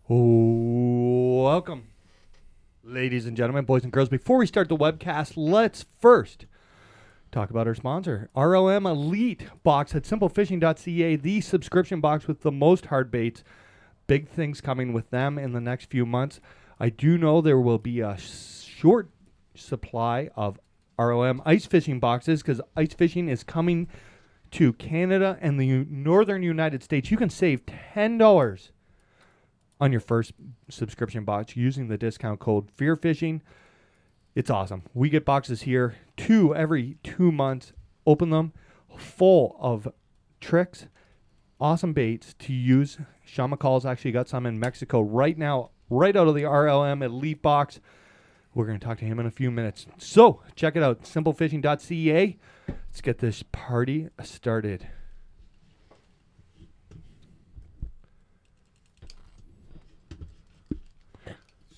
Welcome, ladies and gentlemen, boys and girls. Before we start the webcast, let's first talk about our sponsor, RLM Elite Box at simplefishing.ca, the subscription box with the most hard baits. Big things coming with them in the next few months. I do know there will be a short supply of RLM ice fishing boxes because ice fishing is coming to Canada and the northern United States. You can save $10 on your first subscription box using the discount code FEARFISHING. It's awesome. We get boxes here every 2 months. Open them, full of tricks, awesome baits to use. Shawn Mccaul's actually got some in Mexico right now, right out of the RLM Elite Box. We're going to talk to him in a few minutes. So check it out, simplefishing.ca. Let's get this party started.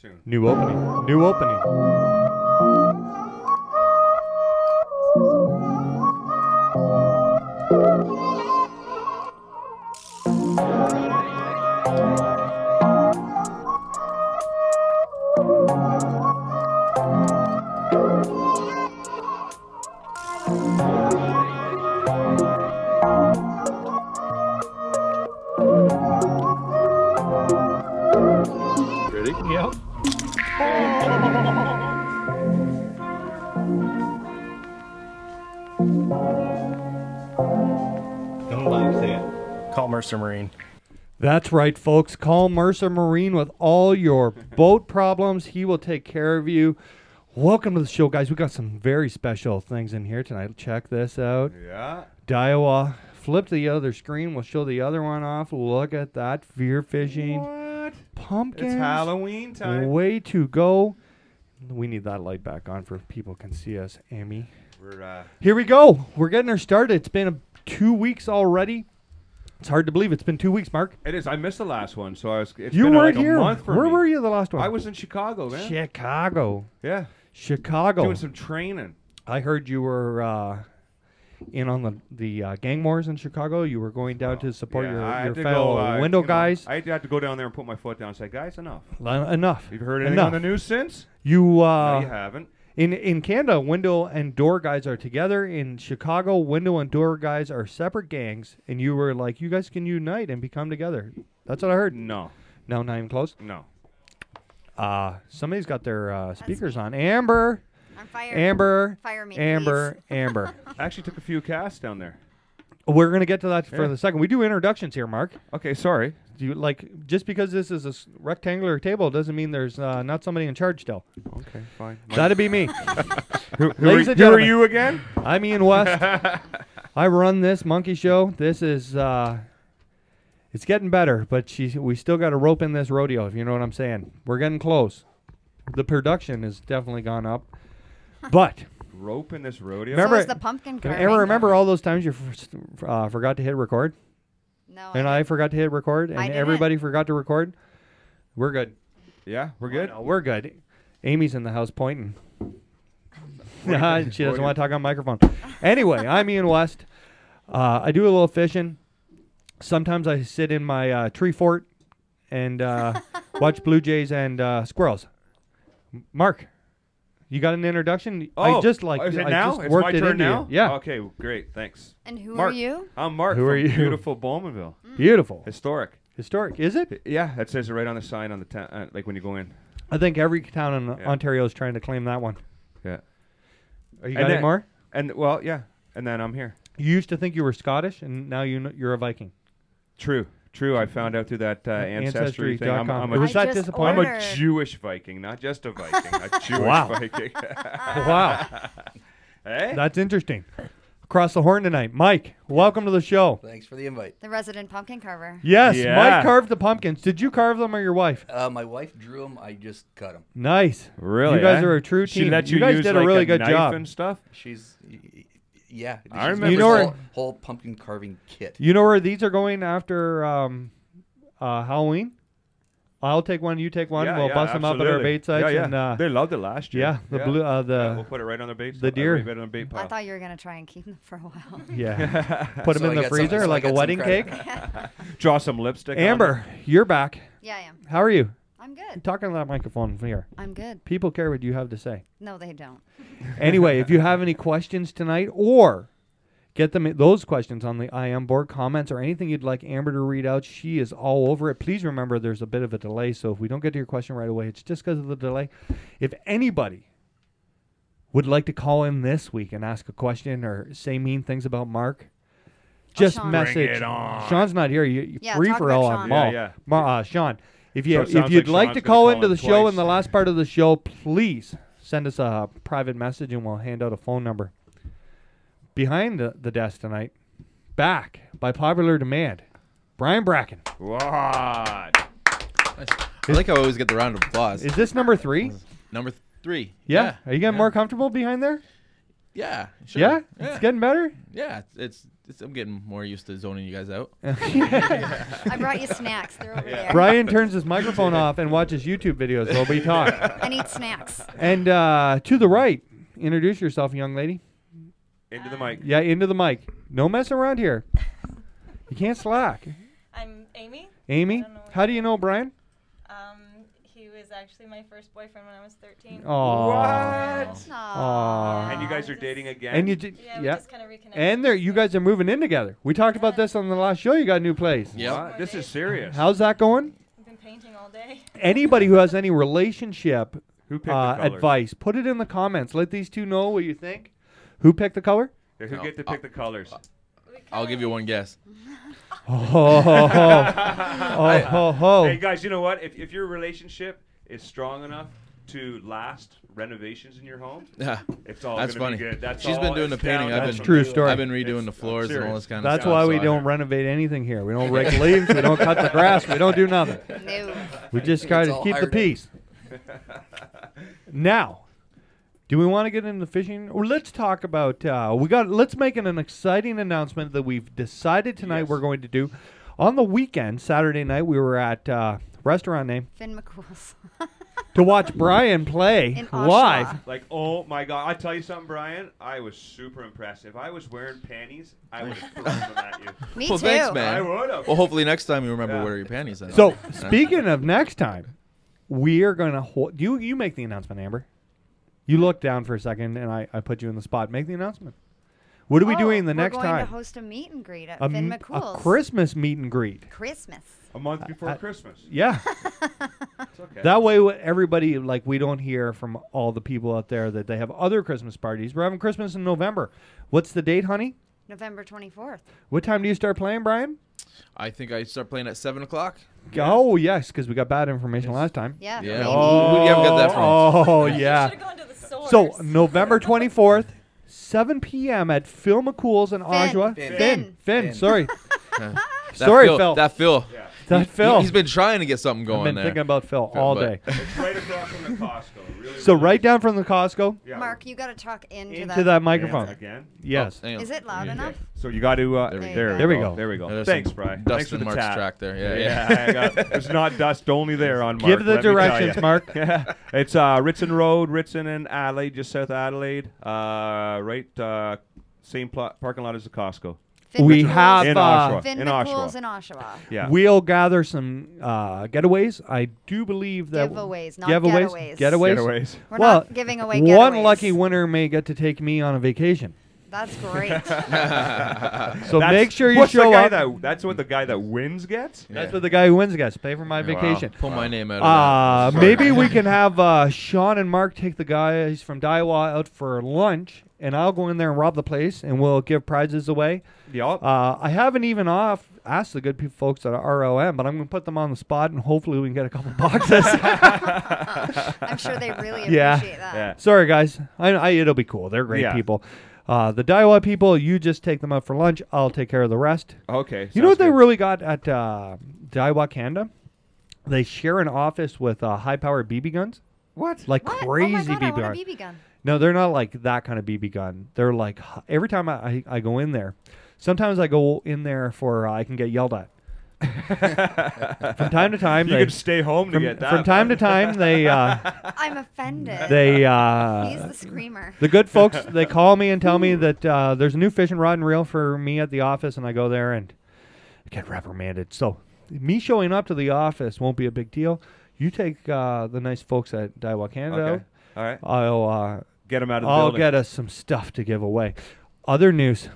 Soon. New opening. New opening. Ready? Yep. Call Mercer Marine. That's right, folks. Call Mercer Marine with all your boat problems. He will take care of you. Welcome to the show, guys. We got some very special things in here tonight. Check this out. Yeah. Daiwa. Flip to the other screen. We'll show the other one off. Look at that. Fear fishing. What? Pumpkins. It's Halloween time. Way to go. We need that light back on for people can see us, Amy. We're Here we go. We're getting her started. It's been 2 weeks already. It's hard to believe it's been 2 weeks, Mark. It is. I missed the last one, so it's You been weren't like here. a month for Where me. were you the last one? I was in Chicago, man. Chicago. Yeah. Chicago. Doing some training. I heard you were in on the gang wars in Chicago. You were going down to support Yeah, I your had to fellow go, window you know, guys. I had to go down there and put my foot down and say, guys, enough. Enough. You've heard anything Enough. on the news since? You No, you haven't. in Canada, window and door guys are together. In Chicago, window and door guys are separate gangs. And you were like, you guys can unite and become together. That's what I heard. No. No, not even close. No. Somebody's got their speakers on. Amber. I'm fired. Amber. Fire me, Amber. please. Amber. I actually took a few casts down there. We're going to get to that for Yeah. the second. We do introductions here, Mark. Okay, sorry. Do you just because this is a rectangular table doesn't mean there's not somebody in charge still. Okay, fine. That'd be me. Who Ladies and are gentlemen. you again? I'm Ian West. I run this monkey show. This is it's getting better, but we still got to rope in this rodeo, if you know what I'm saying. We're getting close. The production has definitely gone up, but Rope in this rodeo? Remember- So is the pumpkin carving. remember all those times you forgot to hit record, No, and I forgot to hit record, and didn't. everybody forgot to record. We're good. Yeah, we're good. No, we're good. Amy's in the house pointing. She doesn't want to talk on microphone. Anyway, I'm Ian West. I do a little fishing. Sometimes I sit in my tree fort and watch blue jays and squirrels. Mark, you got an introduction? Oh, I just like is it I now? just It's worked my it turn into you. now? Yeah, Okay, great. Thanks. And who Mark. are you? I'm Mark Who from are you? beautiful Bowmanville. beautiful, Historic. historic. Is it? Yeah, that says it right on the sign on the like when you go in. I think every town in Yeah. Ontario is trying to claim that one. Yeah. Are you And got any then- more? And well, yeah. And then I'm here. You used to think you were Scottish, and now you're a Viking. True. I found out through that ancestry thing. Ancestry.com. I'm It was that just disappointing? I'm a ordered. Jewish Viking, not just a Viking. A Jewish Wow. Viking. Wow, Hey? that's interesting. Across the horn tonight, Mike. Welcome to the show. Thanks for the invite. The resident pumpkin carver. Yes, Yeah. Mike carved the pumpkins. Did you carve them or your wife? My wife drew them. I just cut them. Nice. Really? You guys eh? are a true She team. let You guys use did a like really good knife job. and stuff. Yeah. I she's remember got You know this her- whole pumpkin carving kit. You know where these are going after Halloween? I'll take one. You take one. Yeah, we'll yeah, bust them up at our absolutely. bait sites. Yeah, And, they loved it last year. yeah, the blue. we'll put it right on the bait. the deer. Right on the bait pile. I thought you were gonna try and keep them for a while. Yeah. Put them So in I the get some- freezer so I like a get some wedding credit. cake. Draw some lipstick. Amber, you're back. Yeah, I am. How are you? I'm good. Talking to that microphone here. I'm good. People care what you have to say. No, they don't. Anyway, if you have any questions tonight, or get them those questions on the IM board, comments, or anything you'd like Amber to read out, she is all over it. Please remember there's a bit of a delay, so if we don't get to your question right away, it's just because of the delay. If anybody would like to call in this week and ask a question or say mean things about Mark, just Sean. message. Bring it on. Sean's not here. You Yeah, free talk for about all on Sean. Maul. Yeah. Sean, if So you it sounds you'd like like Sean's to gonna call call into in the show twice. in the last part of the show, please send us a private message and we'll hand out a phone number. Behind the desk tonight, back by popular demand, Brian Bracken. What? I like how I always get the round of applause. Is this number 3? Number 3. Yeah. Are you getting more comfortable behind there? Yeah. Sure. Yeah? Yeah. It's getting better? Yeah. It's I'm getting more used to zoning you guys out. I brought you snacks. They're over there. Brian turns his microphone off and watches YouTube videos while we talk. I need snacks. And to the right, introduce yourself, young lady. Into the mic. Yeah, into the mic. No mess around here. You can't slack. I'm Amy. Amy, I don't know how do you know Brian? He was actually my first boyfriend when I was 13. Oh. What? Aw. And you guys are Just- dating again? And you did, Yeah, we yeah. just kind of reconnected. And there, you guys are moving in together. We talked about this on the last show. You got a new place. Yeah. What? This is serious. How's that going? We've been painting all day. Anybody who has any relationship Who picked the colors? advice, put it in the comments. Let these two know what you think. Who picked the color? Yeah, who get to pick the colors? I'll give you one guess. Oh, ho, ho, ho. Oh, ho, ho. Hey guys, you know what? If your relationship is strong enough to last renovations in your home, Yeah. it's all That's gonna funny. be good. That's She's all been doing it's the painting. down. I've That's been true story. I've been redoing the It's floors and all serious. this kind of That's stuff. why we so I don't know. renovate anything here. We don't rake leaves. We don't cut the grass. We don't do nothing. No. We just try It's to all keep the hired peace. Now, do we want to get into fishing? Or let's talk about. Let's make an exciting announcement that we've decided tonight Yes. we're going to do. On the weekend, Saturday night, we were at restaurant name Finn McCool's. to watch Brian play In Oshawa. live. Like, oh my God! I tell you something, Brian. I was super impressed. If I was wearing panties, I would have thrown them at you. Me Well, too. thanks, I man. would have. Well, hopefully next time you remember Yeah. to wear your panties. Then. So, speaking of next time, we are going to hold. You make the announcement, Amber. You look down for a second, and I put you in the spot. Make the announcement. What are we doing the next We're going time? to host a meet and greet at A Finn m- McCool's. a Christmas meet and greet. Christmas. A month before Christmas. Yeah. It's okay. That way, everybody, like, we don't hear from all the people out there that they have other Christmas parties. We're having Christmas in November. What's the date, honey? November 24th. What time do you start playing, Brian? I think I start playing at 7 o'clock. Oh, yes, because we got bad information last time. Yeah. Yeah. maybe. Who do you have got that from? Oh, You yeah. should have gone to the source. So, November 24th, 7 p.m. at Phil McCool's in Oshawa. Finn. Finn, sorry. That Sorry, Phil. Phil. That Phil. Yeah. That Phil. He's been trying to get something I've going been there. thinking about Phil Phil, all but- day. It's right across from the Costco. Really, So, really right down from the Costco Yeah. Mark, you got to talk into into that microphone. Again. Yes. Hang on. Is it loud enough? So you got to. There we There, go. There we go. There we go. There's Thanks, some Brian. dust Thanks for in the Mark's tap. track there. Yeah. There's not dust only there on Mark. Give the let me tell directions, ya. Mark. Yeah. It's Ritson Road, Ritson and Adelaide, just south of Adelaide. Right, same parking lot as the Costco. Finn We McCool's- have In Oshawa. Finn in McCool's Oshawa. in Oshawa. Yeah. We'll gather some getaways. I do believe that Giveaways, not giveaways. getaways. Getaways. We're Well, not giving away One getaways. lucky winner may get to take me on a vacation. That's great. So make sure you what's the show guy up. That's what the guy that wins gets. That's what the guy who wins gets. Pay for my Wow. vacation. Pull my name out of that. Maybe we can have Shawn and Mark take the guys from Daiwa out for lunch, and I'll go in there and rob the place, and we'll give prizes away. Yeah. I haven't even asked the good folks at ROM, but I'm going to put them on the spot, and hopefully we can get a couple boxes. I'm sure they really Yeah. appreciate that. Yeah. Sorry, guys. It'll be cool. They're great Yeah. people. The Daiwa people, you just take them out for lunch. I'll take care of the rest. Okay. You know what sounds they good. really got at Daiwa, Canada? They share an office with high-powered BB guns. What? Like What? crazy oh my God, I BB want gun. a BB gun. No, they're not like that kind of BB gun. They're like, every time I go in there, sometimes I go in there for, I can get yelled at. From time to time, You they could stay home to get that. from time to time they I'm offended. they He's the screamer. the good folks, they call me and tell me that there's a new fishing rod and reel for me at the office, and I go there and get reprimanded. So me showing up to the office won't be a big deal. You take the nice folks at Daiwa Canada. Okay. All right. I'll Get him out of the I'll building. get us some stuff to give away. Other news: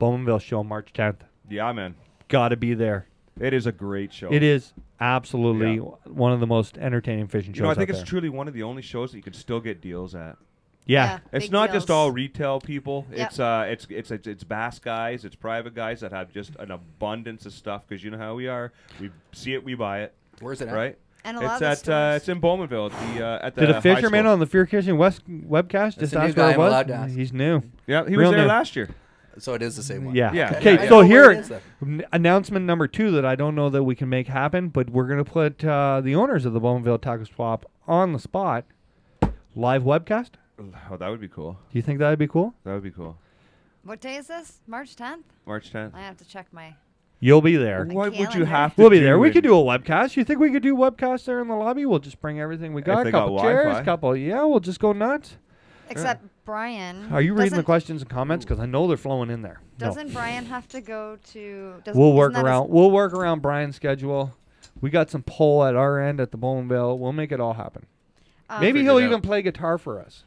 Bowmanville show March 10th. Yeah, man. Got to be there. It is a great show. It is absolutely Yeah. one of the most entertaining fishing shows. You know, I think out it's there. truly one of the only shows that you can still get deals at. Yeah. It's big not just deals. all retail people. Yep. It's bass guys. It's private guys that have just an abundance of stuff because you know how we are. We see it, we buy it. Where's it at? Right? And a It's lot of the at stores. it's in Bowmanville at the Did a high fisherman school. on the Fear Fishing webcast just a new ask guy where it I'm was? allowed to ask. He's new. Yeah, he Real was there new. last year. So it is the same one. Yeah. Yeah. Okay, I so know here, where it is, though. announcement number 2 that I don't know that we can make happen, but we're going to put the owners of the Bowmanville Tackle Swap on the spot. Live webcast? Oh, that would be cool. Do you think that would be cool? That would be cool. What day is this? March 10th? March 10th. I have to check my. You'll be there. What would you calendar. have to We'll be do there. We in- could do a webcast. You think we could do webcast there in the lobby? We'll just bring everything we got. they A got couple chairs, Wi-Fi. couple. Yeah, we'll just go nuts. Except Brian. Are you reading the doesn't- questions and comments? Because I know they're flowing in there. No. Doesn't Brian have to go to? We'll isn't work that his- around. We'll work around Brian's schedule. We got some pull at our end at the Bowmanville. We'll make it all happen. Maybe Figure he'll it even out. play guitar for us.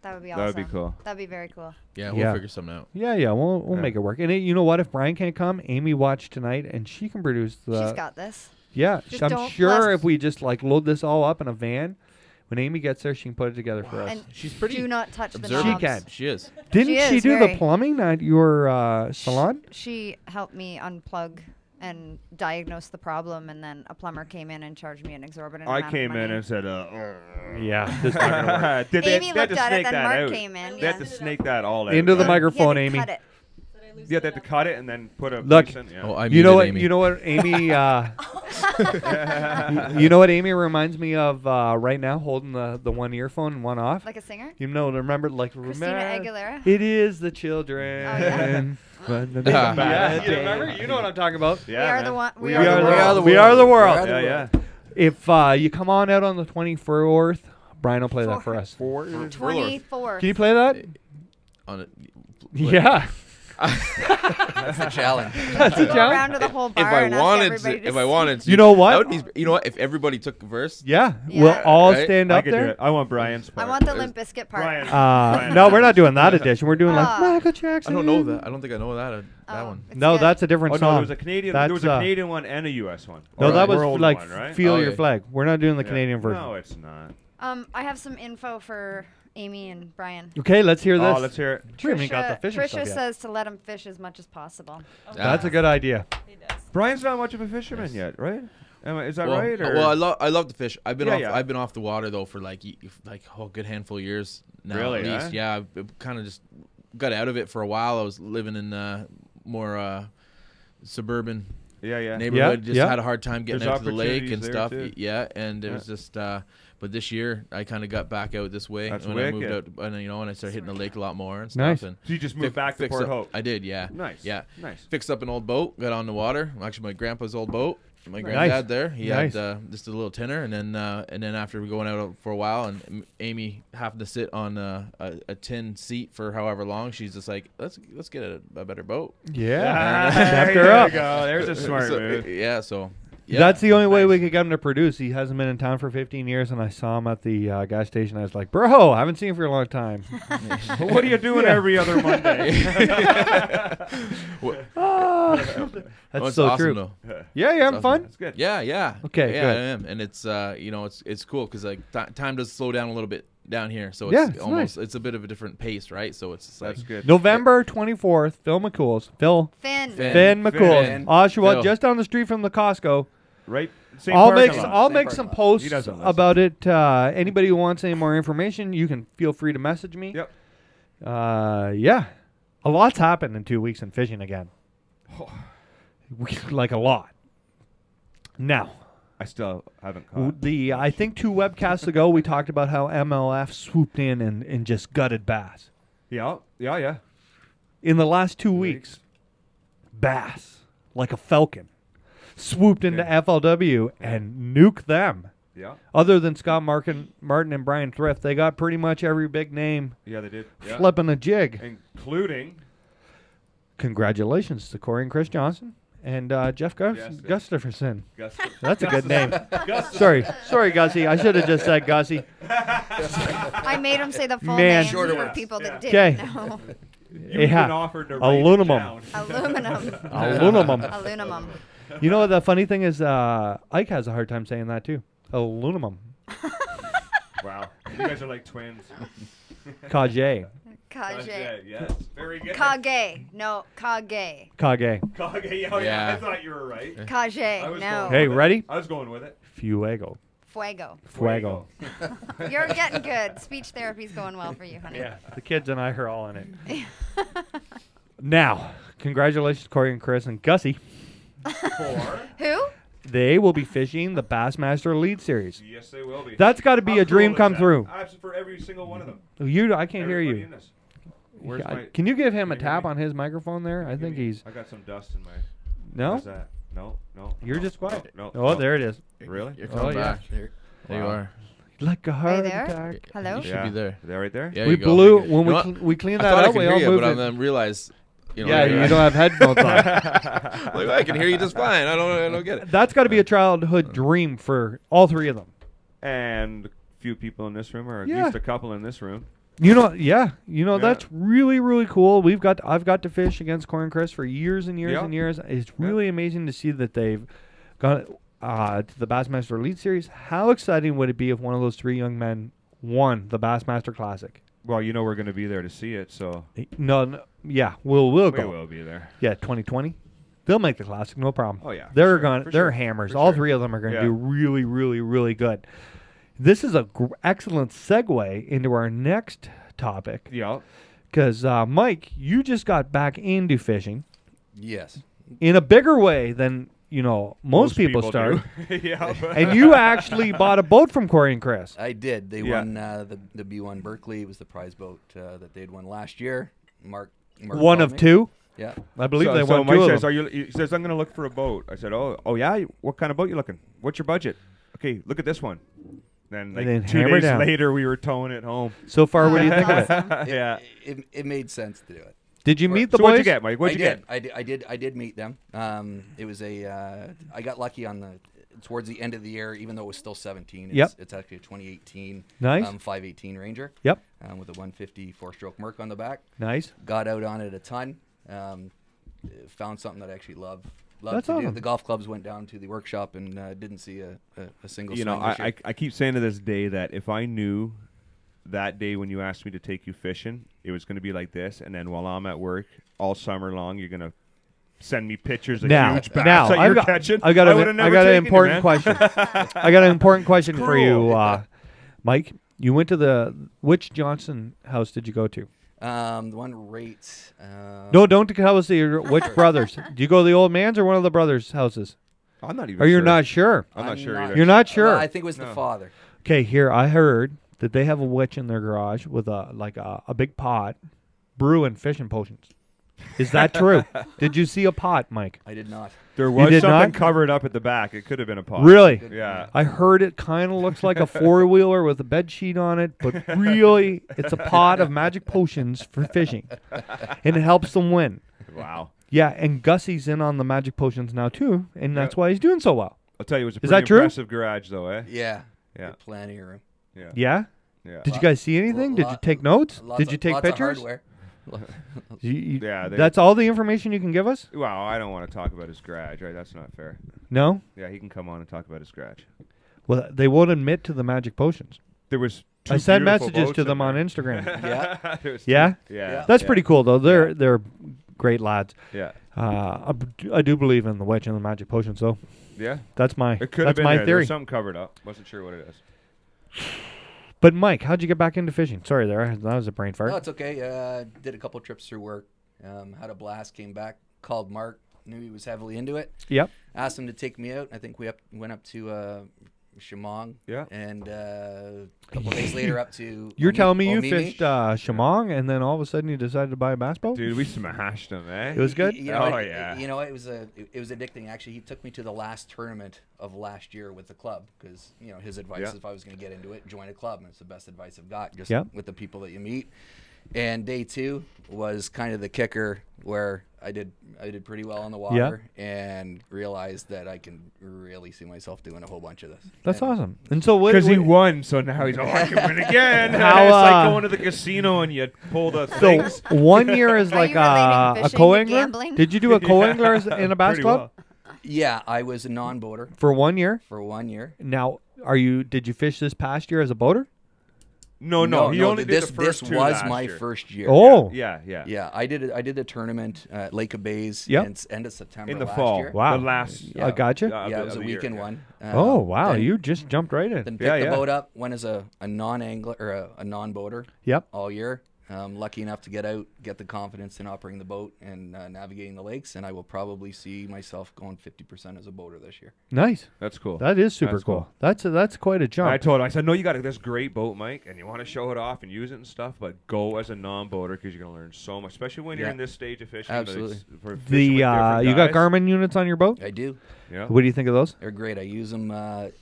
That would be That awesome. would be cool. That'd be very cool. Yeah, we'll Yeah. figure something out. Yeah, we'll Yeah. make it work. And you know what? If Brian can't come, Amy watched tonight, and she can produce the. She's got this. Yeah, Just I'm don't sure blast- if we just like load this all up in a van, when Amy gets there, she can put it together for us. And She's pretty do not touch the observant. She knobs. can. She is. Didn't she she is do very- the plumbing at your salon? She helped me unplug and diagnose the problem, and then a plumber came in and charged me an exorbitant I amount of came in money. and said, Yeah, this is not gonna work. Did Amy they had looked to at it, snake then that Mark out. came in. They had to snake that all out. Into the right? microphone, He had to Amy. cut it. Yeah, they had to cut it and then put a Look. piece in. Yeah. Oh, I You know muted what? Amy. You know what, Amy? You know what Amy reminds me of right now, holding the one earphone and one off. Like a singer? You know, remember Christina Aguilera? It is the children. Oh, yeah. Yeah, you remember? You know what I'm talking about. Yeah, we are man. the one. We are the world. Yeah, yeah. If you come on out on the 24th, Brian will play that for us. 24th. Can you play that? On it. Yeah. That's the challenge. That's a Go challenge. around to the whole If bar I and ask wanted everybody to, to if I sing. wanted to, You know what? That would be, you know what? If everybody took the verse, Yeah. Yeah. We'll all Right? stand I up could do there. it. I want Brian's part. I want the Limp Bizkit part. Brian. No, we're not doing that edition. We're doing like Ah. Michael Jackson. I don't know that. I don't think I know that Oh, one. it's No, good. that's a different Oh no, song. there was a Canadian. There was a That's, Canadian one and a U.S. one. No, Or that a was world like one, right? Feel Oh, Your yeah. Flag. We're not doing the Yeah. Canadian version. No, it's not. I have some info for Amy and Brian. Okay, let's hear this. Oh, let's hear it. We haven't even got the fishing Trisha stuff yet. says to let him fish as much as possible. That's a good idea. He does. Brian's not much of a fisherman yet, right? Is that Well, right? Or? well, I love to fish. I've been Yeah, off. yeah. I've been off the water though for like a good handful of years now. Really, at least. eh? Yeah, I've kind of just got out of it for a while. I was living in more suburban yeah. neighborhood. Just yeah. had a hard time getting There's out to the lake opportunities and there, stuff. too. Yeah, and it Yeah. was just. But this year, I kind of got back out this way That's when I moved wicked. out, and and I started hitting the lake a lot more and stuff. Nice. And So you just moved fix- back to fixed Port up- Hope. I did, yeah. Nice. Yeah. Nice. Fixed up an old boat, got on the water. Actually, my grandpa's old boat. My Nice. granddad there. He Nice. had just a little tinner, and then after we going out for a while, and Amy happened to sit on a tin seat for however long, she's just like, let's get a better boat. Yeah. There Stepped her you up. go. There's a smart So, move. yeah, so yeah. That's the only way Nice. we could get him to produce. He hasn't been in town for 15 years, and I saw him at the gas station. I was like, bro, I haven't seen you for a long time. But what are you doing Yeah. every other Monday? Ah, Well, that's it's so awesome, true. though. Yeah, you having It's fun? That's good. Yeah. Okay, yeah, good. I am, and it's it's cool because like time does slow down a little bit down here, so Yeah, it's it's almost nice. it's a bit of a different pace, right? So it's just like That's good. November 24th, Phil McCool's. Phil. Finn. Finn McCool's. Finn. Oshawa, Phil. just down the street from the Costco. Right. Same I'll parking make lot. I'll Same make parking some lot. posts He doesn't listen. about it. Anybody who wants any more information, you can feel free to message me. Yep. Yeah, a lot's happened in 2 weeks in fishing again. Like a lot. Now, I still haven't caught. I think 2 webcasts ago we talked about how MLF swooped in and just gutted bass. Yeah. In the last 2 weeks, bass like a falcon. swooped into FLW and nuked them. Yeah. Other than Scott Martin and Brian Thrift, they got pretty much every big name Yeah, they did. Yeah. flipping a jig. Including. Congratulations to Corey and Chris Johnson and Jeff Gustafson. That's a good name. Sorry, Gussie. I should have just said Gussie. I made him say the full Man. name Shorter for ones. people that Okay. didn't know. You've been offered to write it Aluminum. down. Aluminum. Aluminum. Aluminum. You know what the funny thing is? Ike has a hard time saying that too. Aluminum. Wow. You guys are like twins. Kage. Kage. Yes. Very good. Kage. No, Kage. Kage. Kage. Oh, yeah. I thought you were right. Kage. was No. Hey, with it. ready? I was going with it. Fuego. Fuego. Fuego. You're getting good. Speech therapy's going well for you, honey. Yeah, the kids and I are all in it. Now, congratulations, Corey and Chris and Gussie. For. Who? They will be fishing the Bassmaster Elite Series. Yes, they will be. That's got to be How a dream cool is come that? through. For every single one of them. I can't hear Everybody you. in this. Where's Yeah, my, can you give him a can you hear tap me? on his microphone there? I think he's. I got some dust in my. No? What's that? No. You're no, just quiet. No. Oh, there it is. Really? You're Oh, coming yeah. back. There. There you Wow. are. Like a Are you heart there? attack. Hello? You should be there. Is that right there? Yeah, We you go. blew You when know what? we cleaned I that thought I out. could We hear all you, moved but it. then realized. You know, Yeah, you don't have headphones on. Like, I can hear you just fine. I don't get it. That's got to be a childhood dream for all three of them. And a few people in this room, or at Yeah. least a couple in this room. Yeah. Yeah. That's really, really cool. I've got to fish against Corey and Chris for years and years Yeah. and years. It's really amazing to see that they've got to the Bassmaster Elite Series. How exciting would it be if one of those three young men won the Bassmaster Classic? Well, you know we're going to be there to see it, so No, yeah, we'll we go. will be there. Yeah, 2020. They'll make the Classic, no problem. Oh yeah, They're for they're sure. hammers. For All sure. three of them are going to Yeah. do really, really, really good. This is a excellent segue into our next topic Yeah. because Mike, you just got back into fishing Yes. in a bigger way than most people start, do. Yeah. and you actually bought a boat from Corey and Chris. I did. They Yeah. won the B1 Berkeley. It was the prize boat that they'd won last year. Mark One called of me. two, Yeah. I believe so, they so won Mike two says, of them. he says, I'm going to look for a boat. I said, oh yeah. What kind of boat you looking? What's your budget? Okay, look at this one. Then like then 2 hammer days down. later, we were towing it home. So far, what do you think of it? Awesome. Yeah. It made sense to do it. Did you meet the So boys? what'd you get, Mike? What'd you get? I did meet them. It was I got lucky towards the end of the year, even though it was still 17. It's actually a 2018 Nice. 518 Ranger. Yep. With a 150 4-stroke Merc on the back. Nice. Got out on it a ton. Found something that I actually love That's to do. awesome. The golf clubs went down to the workshop and didn't see a single You swing know, this year. I keep saying to this day that if I knew that day when you asked me to take you fishing, it was going to be like this, and then while I'm at work all summer long, you're going to send me pictures of huge bass that you're catching. I got would've an never taken you, important man. question. I got an important question for you, Cruel. Mike. You went to which Johnson house did you go to? The one rate. No, don't tell us which brothers. Did you go to the old man's or one of the brothers' houses? I'm not even Or you're sure. not sure? I'm not sure either. You're not sure? I think it was the father. Okay, here I heard that they have a witch in their garage with a big pot brewing fishing potions. Is that true? Did you see a pot, Mike? I did not. There was did something not? covered up at the back. It could have been a pot. Really? Yeah. I heard it kind of looks like a four-wheeler with a bed sheet on it, but really it's a pot of magic potions for fishing, and it helps them win. Wow. Yeah, and Gussie's in on the magic potions now too, and that's why he's doing so well. I'll tell you, it was a Is pretty that true? impressive garage, though, eh? Yeah. Yeah. Got plenty of room. Yeah. Yeah? Yeah. Did you guys see anything? Did you take notes? Did you take lots of pictures? hardware. Yeah, they- That's all the information you can give us? Well, I don't want to talk about his garage, right? That's not fair. No? Yeah, he can come on and talk about his garage. Well, they won't admit to the magic potions. There was two I send beautiful messages boats to in them on there. Instagram. Yeah. There was Yeah? two- Yeah. That's yeah. pretty cool, though. They're great lads. Yeah. I do believe in the witch and the magic potions, though. Yeah. That's my It could have been my there. There theory. was something covered up. Wasn't sure what it is. But Mike, how'd you get back into fishing? Sorry, that was a brain fart. No, it's okay. Did a couple trips through work. Had a blast. Came back. Called Mark. Knew he was heavily into it. Yep. Asked him to take me out. I think we went up to Shamong. Yeah. And a couple days later up to. You're telling me you Omimi. fished Shamong, and then all of a sudden you decided to buy a bass boat? Dude, we smashed them, eh? It was good? You know, Oh, yeah. You know, it was addicting. Actually, he took me to the last tournament of last year with the club because, you know, his advice is if I was going to get into it, join a club. And it's the best advice I've got, just with the people that you meet. And day 2 was kind of the kicker where I did pretty well on the water and realized that I can really see myself doing a whole bunch of this. That's awesome. And so what? Because he won, so now he's I can win again. How, it's like going to the casino and you pull the things. 1 year is Are like you relating a fishing to co-angler? gambling? Did you do a co-angler in a bass Pretty club? well. Yeah, I was a non-boater For 1 year? for 1 year. Now, did you fish this past year as a boater? No, he only did the first this two was last my year. first year. Oh. Yeah, I did a tournament at Lake of Bays end of September In the last fall. year. Wow. The last. I gotcha. Yeah, it was a weekend one. Oh, wow. Then, You just jumped right in. then picked the boat up, went as a non-angler or a non-boater Yep. all year. Lucky enough to get out, get the confidence in operating the boat and navigating the lakes, and I will probably see myself going 50% as a boater this year. Nice. That's cool. That is super That's cool. That's quite a jump. I told him, I said, no, you got this great boat, Mike, and you want to show it off and use it and stuff, but go as a non-boater because you're going to learn so much, especially when you're in this stage of fishing. Absolutely. For fishing with different you got guys. Garmin units on your boat? I do. Yeah. What do you think of those? They're great. I use them. I'm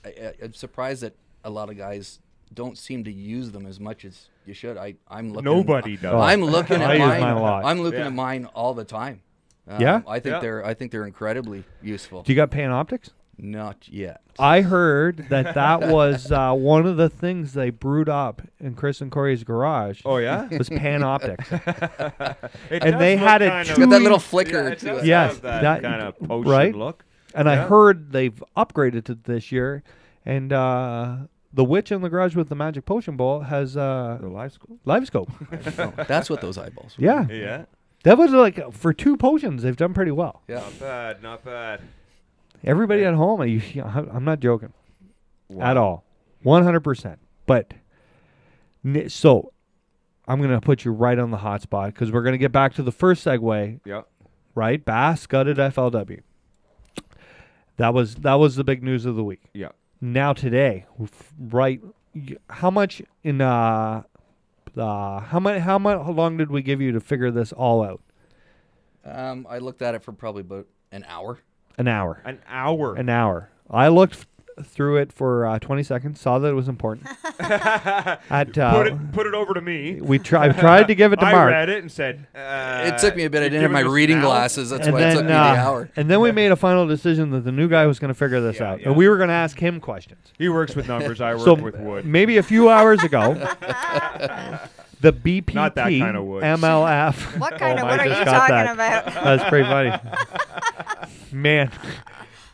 surprised that a lot of guys don't seem to use them as much as you should. I'm looking. Nobody does. I'm looking I at use mine. mine a lot. I'm looking at mine all the time. Yeah? I think they're incredibly useful. Do you got Panoptics? Not yet. I heard that was one of the things they brewed up in Chris and Corey's garage. Oh, yeah? Was Panoptics. It And does they look had kind it of- too- Got that little flicker it to does it. Yes, have that, that- kind of potion right? look. And I Yeah. heard they've upgraded to this year, and the witch in the garage with the magic potion bowl has The live school? live scope. That's what those eyeballs were. Yeah, Yeah. that was like for 2 potions they've done pretty well. Yeah. Not bad, not bad. Everybody at home, I'm not joking at all, 100%. But so I'm gonna put you right on the hot spot because we're gonna get back to the first segue. Yeah. Right, bass gutted FLW. That was the big news of the week. Yeah. Now today, right? How much in how long did we give you to figure this all out? I looked at it for probably about an hour. An hour. An hour. An hour. I looked through it for 20 seconds. Saw that it was important. Put it over to me. I tried to give it to I Mark. read it and said, It took me a bit. I you're didn't have my giving us reading an hour? glasses. That's And why it took me the hour. And then we made a final decision that the new guy was going to figure this out, yeah. and we were going to ask him questions. He works with numbers. I work So with wood. maybe a few hours ago, the BPT Not that kind of wood. MLF. What kind Oh, of I what are just you got talking that. about? That's pretty funny. Man.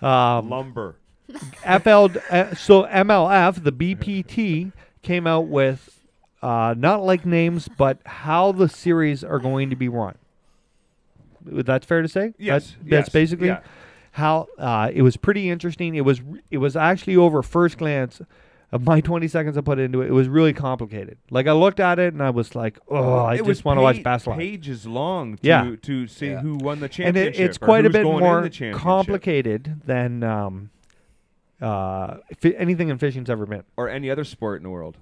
Lumber. So MLF, the BPT, came out with not like names, but how the series are going to be run. That's fair to say? Yes. That's basically yeah. how it was pretty interesting. It was actually over first glance of my 20 seconds I put into it. It was really complicated. Like I looked at it and I was like, oh, I just want to watch Bass Live. Pages long to see who won the And championship. it's or quite a who's bit going in more the championship. complicated than anything in fishing's ever been. Or any other sport in the world.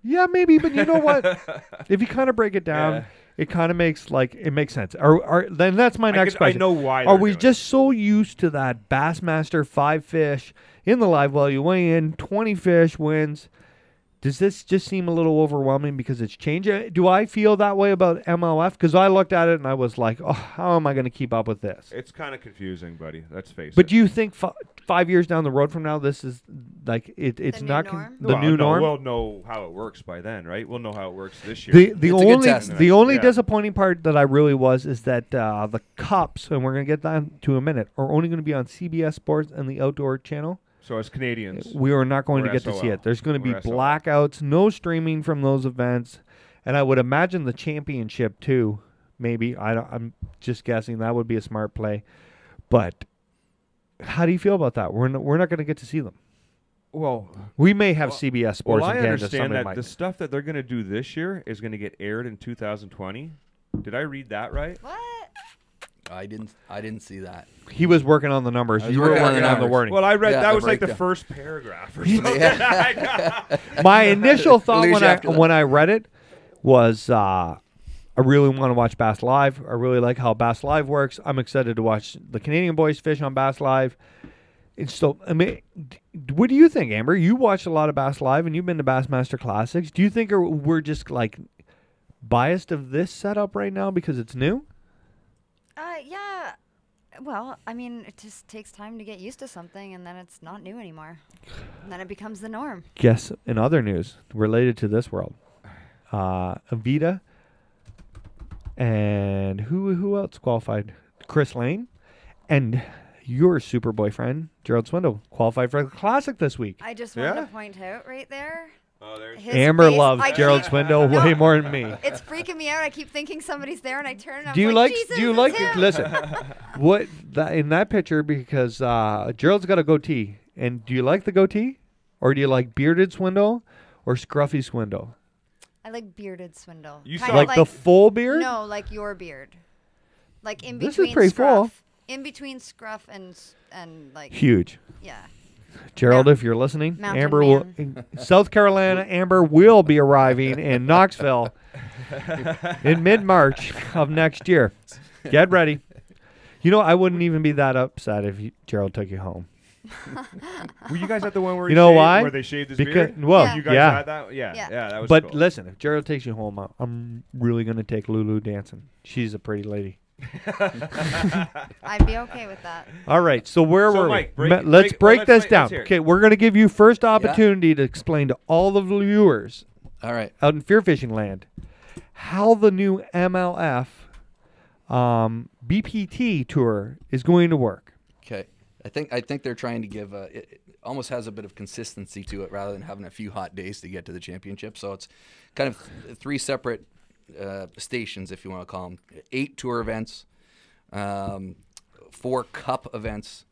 Yeah, maybe, but you know what? If you kind of break it down, it kind of makes sense. Then that's my next question. I know why. Are we just so used to that Bassmaster 5 fish in the live well? You weigh in, 20 fish wins. Does this just seem a little overwhelming because it's changing? Do I feel that way about MLF? Because I looked at it and I was like, oh, how am I going to keep up with this? It's kind of confusing, buddy. Let's face it. But do you think 5 years down the road from now, this is like it's The not new norm? the new norm? We'll know how it works by then, right? We'll know how it works this year. The It's a good only test. the only Yeah. disappointing part that I really was is that the cups, and we're gonna get that to a minute, are only gonna be on CBS Sports and the Outdoor Channel. So as Canadians, We are not going to We're get to see SOL. it. There's going to be We're SOL. blackouts, no streaming from those events, and I would imagine the championship too. Maybe I'm just guessing that would be a smart play, but how do you feel about that? We're not going to get to see them. well, We may have CBS Sports well, in I Canada. understand Somebody that might. the stuff that they're going to do this year is going to get aired in 2020. Did I read that right? What? I didn't see that. He was working on the numbers. You were working on working the on the numbers. wording. Well, I read Yeah, that the was like the breakdown. first paragraph or something. My initial thought Lose you after that. when I read it was I really want to watch Bass Live. I really like how Bass Live works. I'm excited to watch the Canadian boys fish on Bass Live. It's so, I mean, what do you think, Amber? You watch a lot of Bass Live, and you've been to Bassmaster Classics. Do you think we're just like biased of this setup right now because it's new? Yeah. Well, I mean, it just takes time to get used to something, and then it's not new anymore. And then it becomes the norm. Guess in other news related to this world, Avita and who else qualified? Chris Lane and your super boyfriend Gerald Swindle qualified for the Classic this week. I just wanted to point out right there. Oh, there's his Amber face. loves I Gerald keep- Swindle No. way more than me. It's freaking me out. I keep thinking somebody's there, and I turn and I'm Do you like, like? Jesus, Do you it's like? him. Listen, what in that picture? Because Gerald's got a goatee, and do you like the goatee, or do you like bearded Swindle, or scruffy Swindle? I like bearded Swindle. You Kind saw- of Like the full beard? No, like your beard. Like in This is between pretty scruff. full. In between scruff and like Huge. yeah. Gerald, if you're listening, Mountain Amber will, man. South Carolina, Amber will be arriving in Knoxville in mid-March of next year. Get ready. You know, I wouldn't even be that upset if Gerald took you home. Were you guys at the one where You know why? Where they shaved his Because beard? well, Yeah. You guys yeah. had that? Yeah, Yeah. that was But cool. listen, if Gerald takes you home, I'm really gonna take Lulu dancing. She's a pretty lady. I'd be okay with that. All right, so where So, were Mike, we? break- Let's break- break well, this let's down. hear it. Okay, we're gonna give you first opportunity to explain to all the viewers All right. out in Fear Fishing Land how the new MLF BPT tour is going to work. Okay. I think they're trying to give it almost has a bit of consistency to it rather than having a few hot days to get to the championship. So it's kind of three separate stations, if you want to call them. 8 tour events, 4 cup events,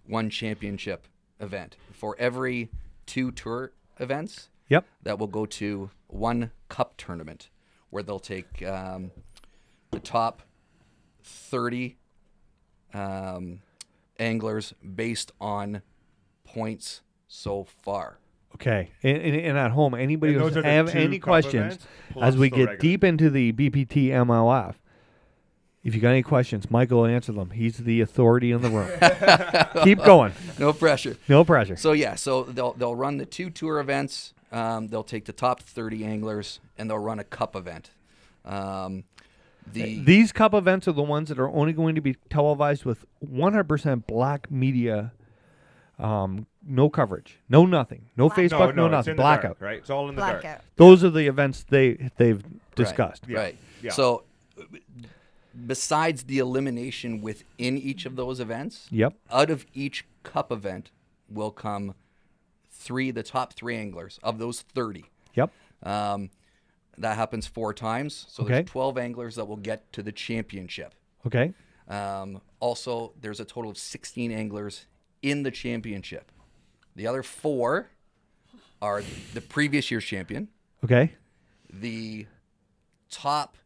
1 championship event. For every 2 tour events, Yep. that will go to 1 cup tournament where they'll take the top 30 anglers based on points so far. Okay, and at home, anybody And who those are the have 2 any cup questions events as plus we the get regular. deep into the BPT MLF, if you got any questions, Michael will answer them. He's the authority in the room. Keep going. No pressure. No pressure. So yeah, so they'll run the 2 tour events. They'll take the top 30 anglers and they'll run a cup event. These cup events are the ones that are only going to be televised with 100% black media. No coverage, no nothing, no Facebook, no it's nothing, in the blackout. dark, right? It's all in the dark. Blackout. Those are the events they've discussed. Yeah. Right. Yeah. So besides the elimination within each of those events, Yep. out of each cup event will come the top 3 anglers of those 30. Yep. That happens 4 times. So Okay. there's 12 anglers that will get to the championship. Okay. Also, there's a total of 16 anglers in the championship. The other 4 are the previous year's champion, Okay. the top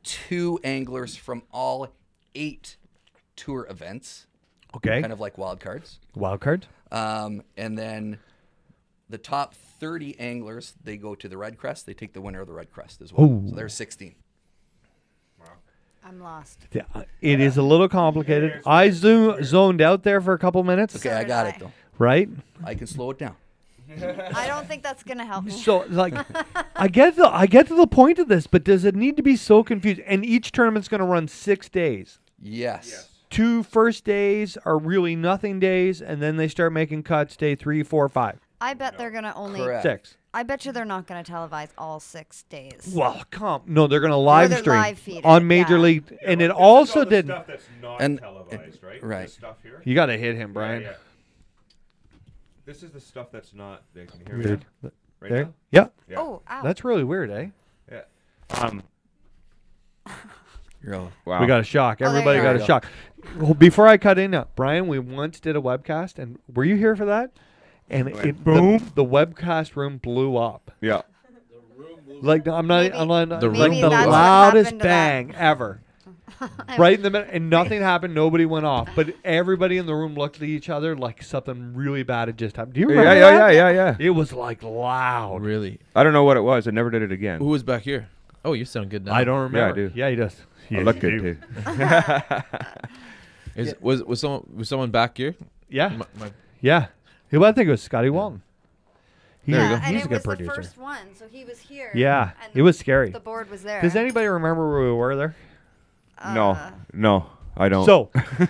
2 anglers from all 8 tour events, Okay. kind of like wild cards. Wild card. And then the top 30 anglers, they go to the Red Crest. They take the winner of the Red Crest as well. Ooh. So there's 16. I'm lost. Yeah, it is a little complicated. I zoned out there for a couple minutes. Okay, So I did got I. it though. Right. I can slow it down. I don't think that's gonna help me. So like, I get to the point of this, but does it need to be so confused? And each tournament's going to run 6 days. Yes. 2 first days are really nothing days, and then they start making cuts day 3, 4, 5, I bet they're gonna only. Correct. 6. I bet you they're not gonna televise all 6 days. Well, no, they're going to live they're stream live feed it, on Major yeah. League, and it This is also all the did. stuff that's not And- televised, right? right. This stuff here. You got to hit him, Brian. Yeah, yeah. This is the stuff that's not. They can hear me Weird. now? Right There. now? Yeah, Yeah. Oh, ow. that's really weird, eh? Yeah. Wow. We got a shock. Oh, there Everybody you got are. a shock. Well, before I cut in, Brian, we once did a webcast, and were you here for that? And it boom, the webcast room blew up. Yeah. Like I'm not, Maybe- I'm not The like room the blew up. loudest happened to that. bang ever. right in the middle, and nothing happened. Nobody went off, but everybody in the room looked at each other like something really bad had just happened. Do you remember that? Yeah. It was like loud. Really? I don't know what it was. I never did it again. Who was back here? Oh, you sound good now. I don't remember. Yeah, I do. Yeah, he does. I look good too. Was someone back here? Yeah. Yeah. I think it was Scotty Walton. There you go. And He's a it good was producer. the first one, so he was here. Yeah. and It was scary. The board was there. Does anybody remember where we were there? No, I don't. So We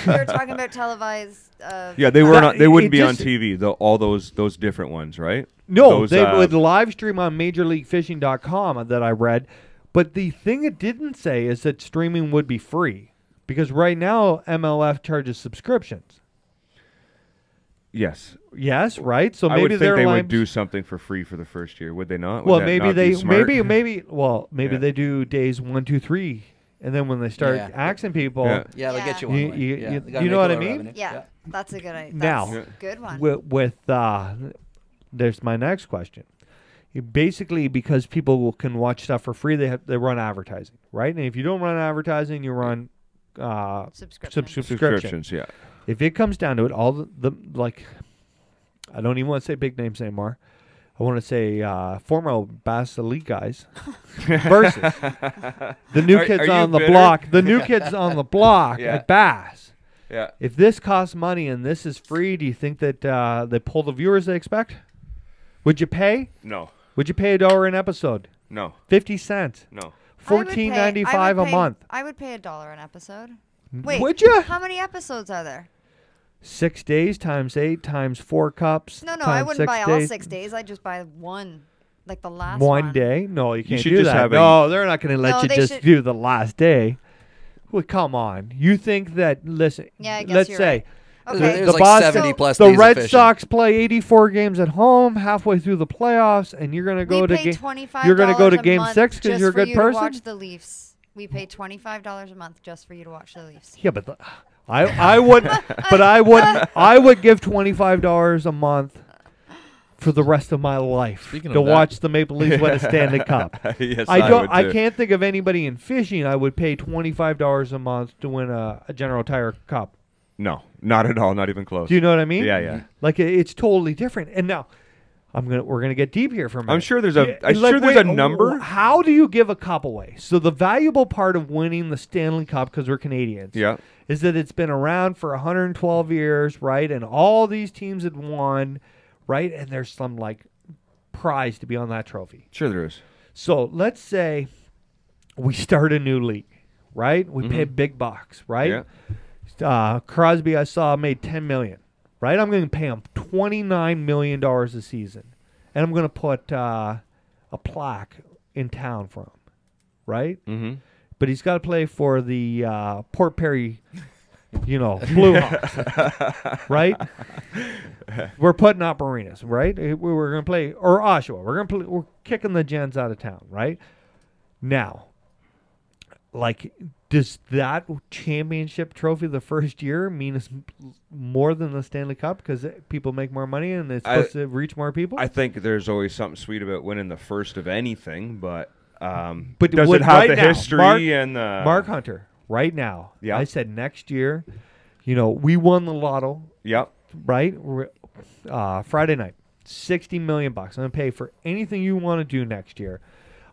were talking about televised. yeah, they weren't. They wouldn't it be on just- TV. All those different ones, right? no, Those, they would live stream on MajorLeagueFishing.com that I read. But the thing it didn't say is that streaming would be free, because right now MLF charges subscriptions. Yes. Yes, right. So I maybe would think they're they live. would do something for free for the first year, would they not? Would Well, that maybe not they be smart? maybe Yeah. they do days 1, 2, 3, and then when they start Yeah. axing people, Yeah. Yeah, they get you You- one way. you- Yeah, you- they gotta you know make what a I little mean? revenue. Yeah, that's a good idea. Now, That's a good one. with there's my next question. Basically, because people can watch stuff for free, they run advertising, right? And if you don't run advertising, you run Subscription. Subscriptions, yeah. If it comes down to it, all the like, I don't even want to say big names anymore. I want to say former Bass Elite guys versus the new Are kids you on the bitter? block. The new kids on the block Yeah. at Bass. Yeah. If this costs money and this is free, do you think that they pull the viewers they expect? Would you pay? No. Would you pay $1 an episode? No. 50 cents. No. $14.95 a month. I would pay $1 an episode. Wait, Would you? how many episodes are there? 6 days times 8 times 4 cups. No, I times wouldn't 6 buy all days. 6 days. I'd just buy one, like the last One day? No, you can't should do just that. have a- No, they're not going to let No, you they just should- do the last day. Well, come on. You think that? Listen. Yeah, I guess let's you're say right. Okay. There's the like Boston, 70 plus the days of Red fishing. Sox play 84 games at home halfway through the playoffs, and you're going to go We to pay game. $25 You're going to go to a game month 6 because just you're a for good you to person. watch the Leafs. We pay $25 a month just for you to watch the Leafs. Yeah, but I would, but I wouldn't. I would give $25 a month for the rest of my life Speaking to of that- watch the Maple Leafs win a Stanley Cup. Yes, I don't. would I too. can't think of anybody in fishing I would pay $25 a month to win a General Tire Cup. No, not at all. Not even close. Do you know what I mean? Yeah. Like it's totally different. And now, we're gonna get deep here for a minute. I'm sure there's a. Yeah, I'm like, sure there's wait, a number. How do you give a cup away? So the valuable part of winning the Stanley Cup, because we're Canadians, Yeah. is that it's been around for 112 years, right? And all these teams had won, right? And there's some like prize to be on that trophy. Sure there is. So let's say we start a new league, right? We pay big bucks, right? Yeah. Crosby, I saw, made $10 million, right? I'm going to pay him $29 million a season, and I'm going to put a plaque in town for him, right? Mm-hmm. But he's got to play for the Port Perry, Blue Hawks, right? We're putting up arenas, right? We're going to play, or Oshawa. We're kicking the gens out of town, right? Now, like, does that championship trophy the first year mean it's more than the Stanley Cup because people make more money and it's supposed to reach more people? I think there's always something sweet about winning the first of anything, but But does would it have right the now, history and the Mark Hunter, right now, Yeah. I said next year, we won the lotto, Yep. right? Friday night, $60 million. I'm going to pay for anything you want to do next year.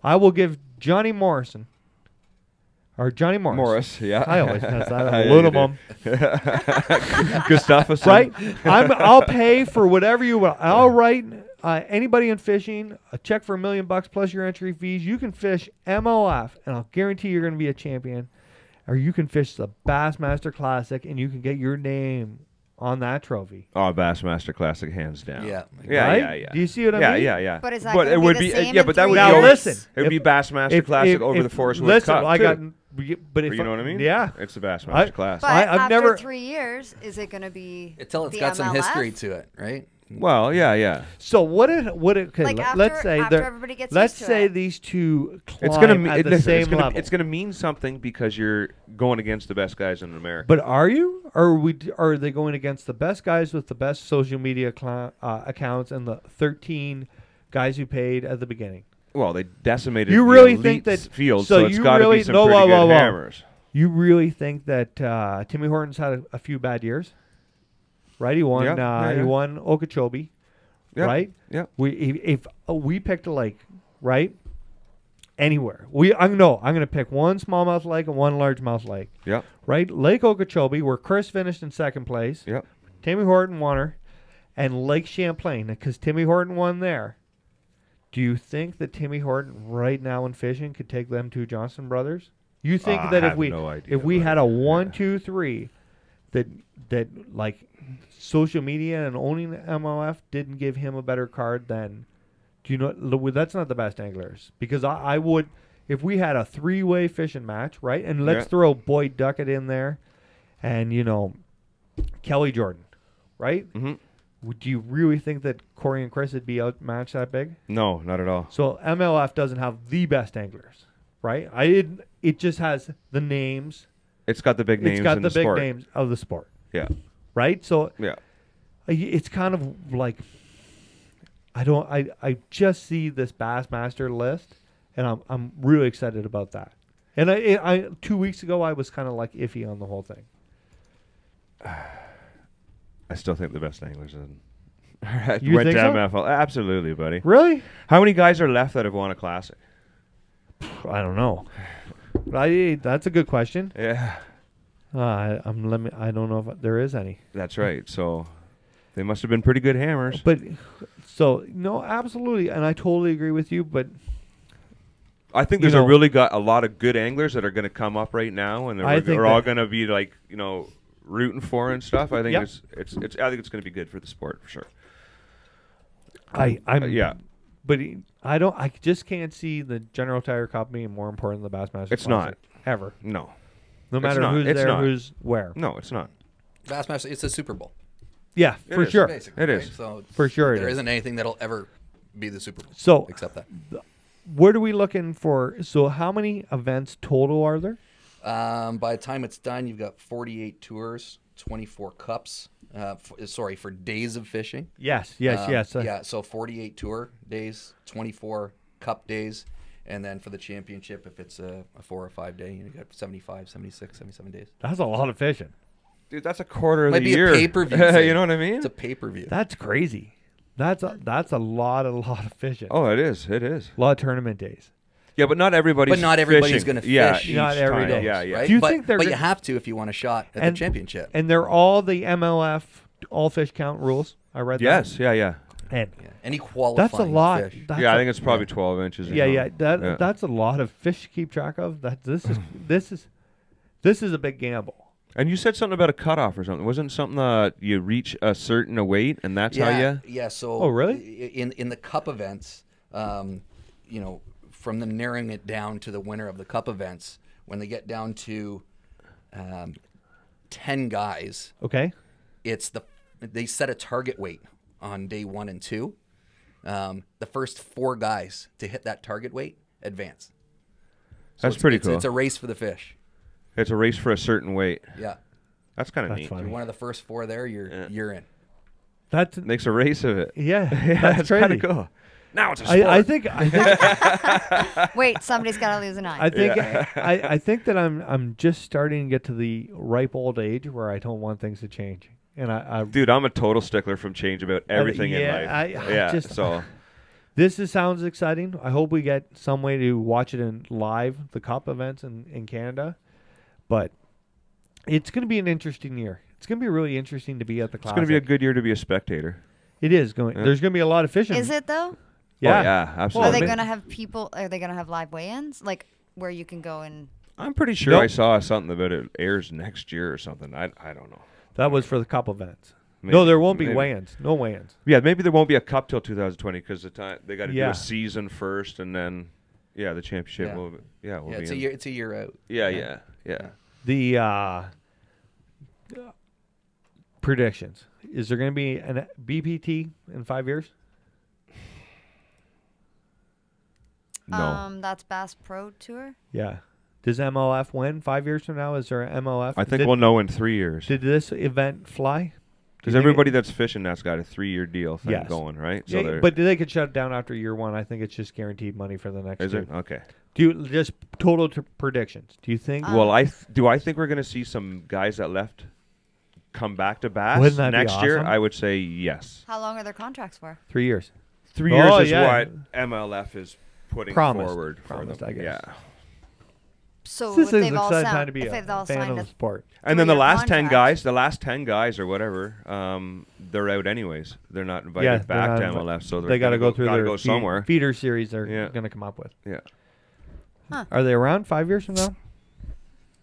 I will give Johnny Morris. Morris, yeah. I always mess that up. Yeah, you Ludemum. Gustafsson. Right? I'll pay for whatever you want. I'll write anybody in fishing a check for $1 million plus your entry fees. You can fish MLF, and I'll guarantee you're going to be a champion. Or you can fish the Bassmaster Classic, and you can get your name on that trophy. Oh, Bassmaster Classic, hands down. Yeah. Yeah, Right? yeah, yeah. Do you see what I mean? Yeah. But is that But gonna it be would the be same yeah, in but that 3 would Now be over- listen. It would be Bassmaster Classic over the Forest Wood listen, Cup I too. got. But if You know what I mean? Yeah. It's the Bassmaster Classic. But I've after never- 3 years, is it going to be Until it's the got some MLF? history to it, right? Well, yeah. So okay, Like let's say after they're- everybody gets let's used to say it. these two It's climb gonna at the same level. it's gonna mean something because you're going against the best guys in America. But are you? Or are they going against the best guys with the best social media accounts and the 13 guys who paid at the beginning? Well, they decimated You the really elite think that field, so so it's you got to really be some no, pretty whoa, good whoa, whoa. hammers. You really think that Timmy Hortons had a few bad years? Right? He won. He won Okeechobee. Yep. Right? Yeah. If we picked a lake, right? Anywhere. I'm gonna pick one smallmouth lake and one largemouth lake. Yeah. Right? Lake Okeechobee, where Chris finished in second place. Yeah. Timmy Horton won her, and Lake Champlain, because Timmy Horton won there. Do you think that Timmy Horton right now in fishing could take them two Johnson brothers? You think that if we had a 1, 2, 3, that like social media and owning the MLF didn't give him a better card than, do you know, that's not the best anglers, because I would, if we had a 3-way fishing match, right, and let's throw Boyd Duckett in there, and Kelly Jordan, right? Mm-hmm. Do you really think that Corey and Chris would be outmatched that big? No, not at all. So MLF doesn't have the best anglers, right? It just has the names. It's got the big names. It's got in the big sport. names of the sport. Yeah. Right. So yeah, it's kind of like I just see this Bassmaster list, and I'm really excited about that. And I 2 weeks ago I was kind of like iffy on the whole thing. I still think the best anglers in You went think to so? MFL. Absolutely, buddy. Really? How many guys are left that have won a classic? I don't know. That's a good question. Yeah. I don't know if there is any. That's right. So they must have been pretty good hammers. But so no, absolutely, and I totally agree with you. But I think there's really got a lot of good anglers that are going to come up right now, and they're all going to be like rooting for and stuff. I think it's I think it's going to be good for the sport for sure. But I just can't see the General Tire Cup being more important than the Bassmaster. It's Classic, not ever. No. No matter who's there, who's where. No, it's not. Bassmaster, it's a Super Bowl. Yeah, for sure. It is. So for sure, there isn't anything that'll ever be the Super Bowl. So except that. What are we looking for? So how many events total are there? By the time it's done, you've got 48 tours, 24 cups. For days of fishing. Yes. So 48 tour days, 24 cup days, and then for the championship, if it's a 4 or 5 day, you got 75, 76, 77 days. That's a lot of fishing. Dude, that's a quarter of the year. Might be a pay-per-view thing. You know what I mean? It's a pay-per-view. That's crazy. That's a lot of fishing. Oh, it is. It is. A lot of tournament days. Yeah, but not everybody's going to fish. Not every day. Yeah. Right? Do you think but you have to if you want a shot at the championship. And they're all the MLF all fish count rules. I read that. Yes. Yeah. And any qualifying that's a lot. Fish. That's I think it's probably 12 inches. That's a lot of fish to keep track of. This is a big gamble. And you said something about a cutoff or something. Wasn't something you reach a certain weight and that's how you? Yeah. So. Oh, really? In the cup events, from them narrowing it down to the winner of the cup events, when they get down to 10 guys. Okay. They set a target weight on day 1 and 2. The first 4 guys to hit that target weight advance. So that's pretty cool. It's a race for the fish. It's a race for a certain weight. Yeah. That's kind of neat. If you're one of the first 4 there, you're in. That makes a race of it. Yeah. That's kind of cool. Now it's a sport. I think Wait, somebody's got to lose an eye. I think that I'm just starting to get to the ripe old age where I don't want things to change. And dude, I'm a total stickler from change about everything in life. So this sounds exciting. I hope we get some way to watch it in live, the cup events in Canada. But it's going to be an interesting year. It's going to be really interesting to be at the Classic. It's going to be a good year to be a spectator. It is going. Yeah. There's going to be a lot of fishing. Is it though? Yeah. Oh, yeah, absolutely. Are they going to have people? Are they going to have live weigh-ins, like where you can go and? I'm pretty sure I saw something about it airs next year or something. I don't know. That was for the cup events. Maybe, no, there won't be weigh-ins. No weigh-ins. Yeah, maybe there won't be a cup till 2020 because the time they got to do a season first, and then the championship will. It's a year out. Yeah. The predictions. Is there going to be an BPT in 5 years? No. That's Bass Pro Tour. Yeah. Does MLF win 5 years from now? Is there an MLF? I think we'll know in 3 years. Did this event fly? Because everybody that's fishing that's got a 3-year deal thing going, right? So but they could shut it down after year 1. I think it's just guaranteed money for the next year. Is it? Okay. Do you just total predictions? Do you think? Well, I think we're going to see some guys that left come back to Bass Wouldn't that be next year? awesome? I would say yes. How long are their contracts for? 3 years. 3 years is yeah. what MLF is putting forward for them. I guess. Yeah. So This if is they've all exciting signed, time to be if a they've all fan signed of a the sport. And then the 3-year last 10 contract. guys or whatever, they're out anyways. They're not invited they're back to not MLF, so they got to go through their go somewhere. feeder series they're going to come up with. Yeah. Huh. Are they around 5 years from now?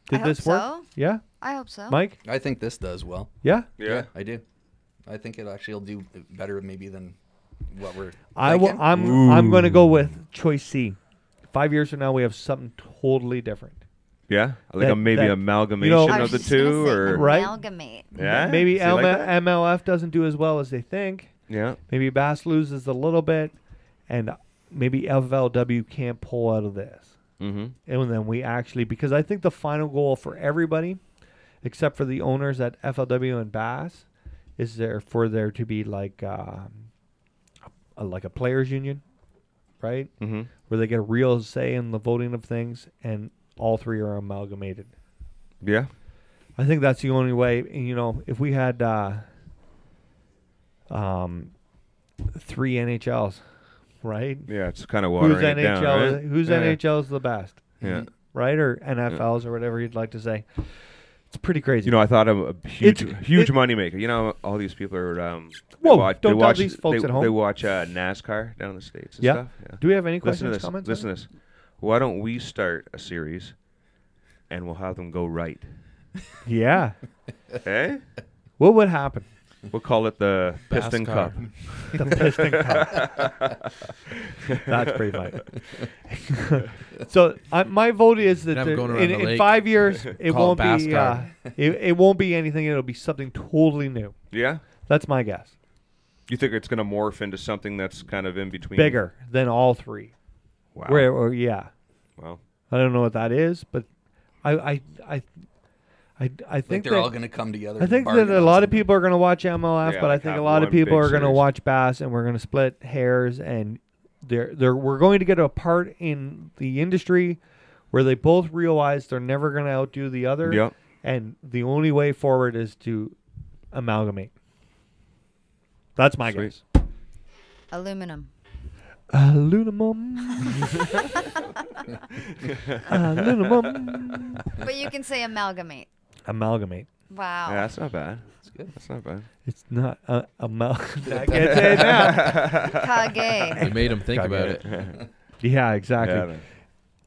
Did I this hope work? so. Yeah? I hope so. Mike? I think this does well. Yeah? Yeah. I do. I think it actually will do better maybe than what we're I'm going to go with choice C. 5 years from now, we have something totally different. Yeah, like maybe amalgamation I of was the just gonna two, say or Right. amalgamate. yeah, Maybe See, like that? MLF doesn't do as well as they think. Yeah, Maybe Bass loses a little bit, and maybe FLW can't pull out of this. mm-hmm. And then we actually, because I think the final goal for everybody, except for the owners at FLW and Bass, is there to be like a players union, right? Mm-hmm. Where they get a real say in the voting of things, and all three are amalgamated. Yeah, I think that's the only way. And, if we had 3 NHLs, right? yeah, it's kind of watering it down, right? Whose Yeah. NHL is the best? Yeah. Right? Or NFLs or whatever you'd like to say. It's pretty crazy. I thought of a huge It- moneymaker. All these people are. Whoa, don't tell these folks at home. They watch NASCAR down in the States and Yeah. stuff. Yeah. Do we have any Listen to questions, this. comments? Listen to this. Why don't we start a series, and we'll have them go right? Yeah. Hey, What would happen? we'll call it the Bass Piston car. Cup. The Piston Cup. That's pretty funny. So my vote is that Have 'em going around the in lake. 5 years it Call it won't Bass be car. it won't be anything. It'll be something totally new. Yeah. That's my guess. You think it's going to morph into something that's kind of in between? Bigger than all three. Wow. Yeah. Wow. I don't know what that is, but I think they're all going to come together. I think that a lot of people are going to watch MLF, Yeah, but I like think a have lot of one people big are going to series. watch Bass, and we're going to split hairs, and we're going to get a part in the industry where they both realize they're never going to outdo the other, Yep. and the only way forward is to amalgamate. That's my Sweet. guess. Aluminum. Aluminum. Aluminum. But you can say amalgamate. Amalgamate. Wow. Yeah, that's not bad. That's good. That's not bad. It's not amalgamate. I can't say it now. Kage. They made him think Gotta about get it. Yeah, exactly. Yeah, man.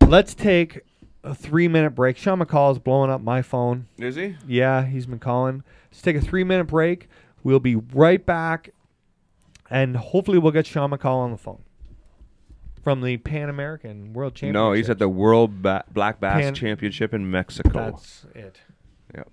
Let's take a 3-minute break. Shawn McCaul is blowing up my phone. Is he? Yeah, he's been calling. Let's take a 3-minute break. We'll be right back, and hopefully we'll get Shawn McCaul on the phone from the Pan American World Championship. No, he's at the World Black Bass Pan- Championship in Mexico. That's it. Yep.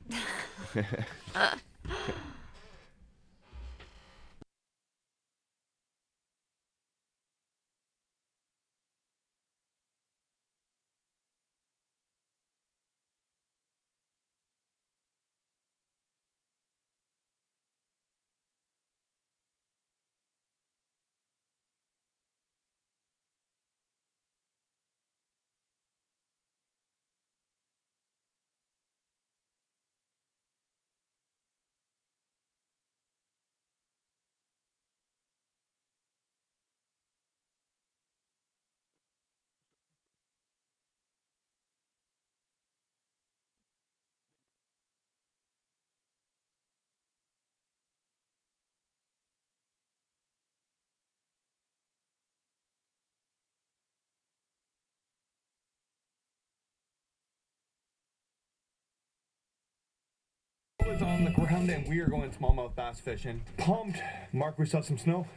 Is on the ground, and we are going smallmouth bass fishing. Pumped. Mark, we saw some snow.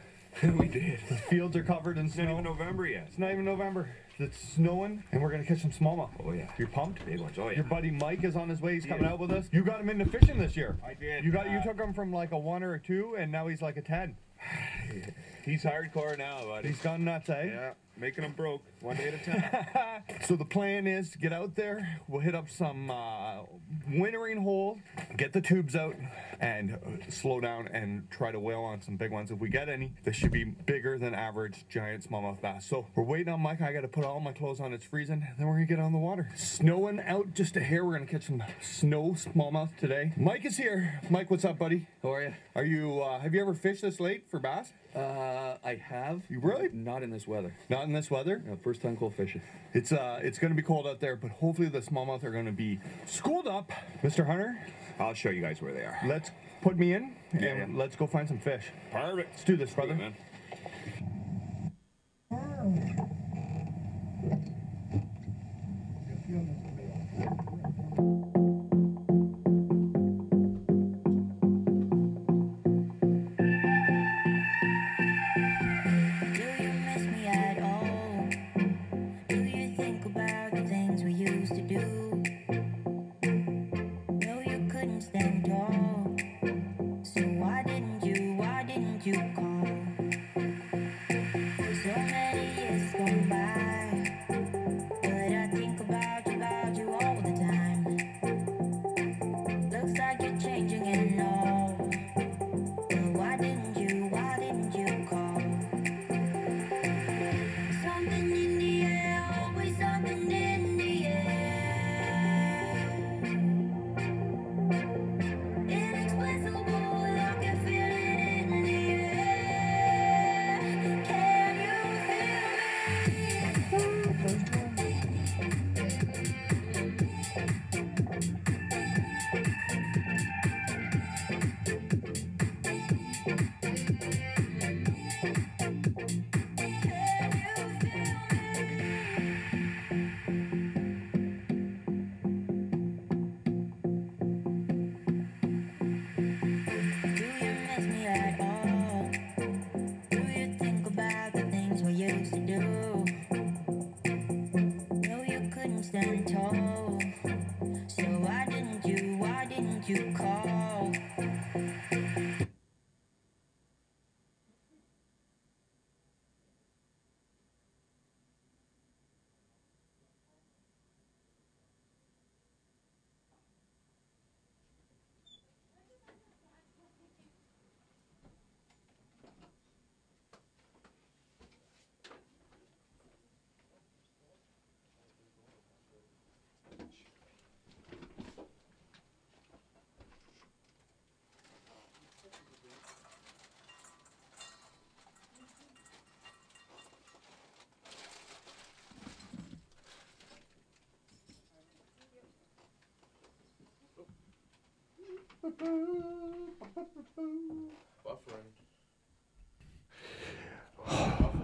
We did. The fields are covered in It's snow. not even November yet. It's not even November. It's snowing, and we're going to catch some smallmouth. Oh, yeah. You're pumped? Big ones. Oh, yeah. Your buddy Mike is on his way. He's coming Yeah. out with us. You got him into fishing this year. I did. You took him from like a 1 or a 2, and now he's like a 10. He's hardcore now, buddy. He's gone nuts, eh? Yeah, making him broke one day at a time. So the plan is to get out there. We'll hit up some wintering hole, get the tubes out, and slow down and try to whale on some big ones. If we get any, they should be bigger than average giant smallmouth bass. So we're waiting on Mike. I got to put put all my clothes on. It's freezing. Then we're gonna get on the water. Snowing out just a hair. We're gonna catch some snow smallmouth today. Mike is here. Mike, what's up, buddy? How are you? Are you? Have you ever fished this late for bass? I have. You really? Not in this weather. Not in this weather. First time cold fishing. It's gonna be cold out there, but hopefully the smallmouth are gonna be schooled up. Mr. Hunter, I'll show you guys where they are. let's put me in and let's go find some fish. Perfect. Let's do this, brother. Man.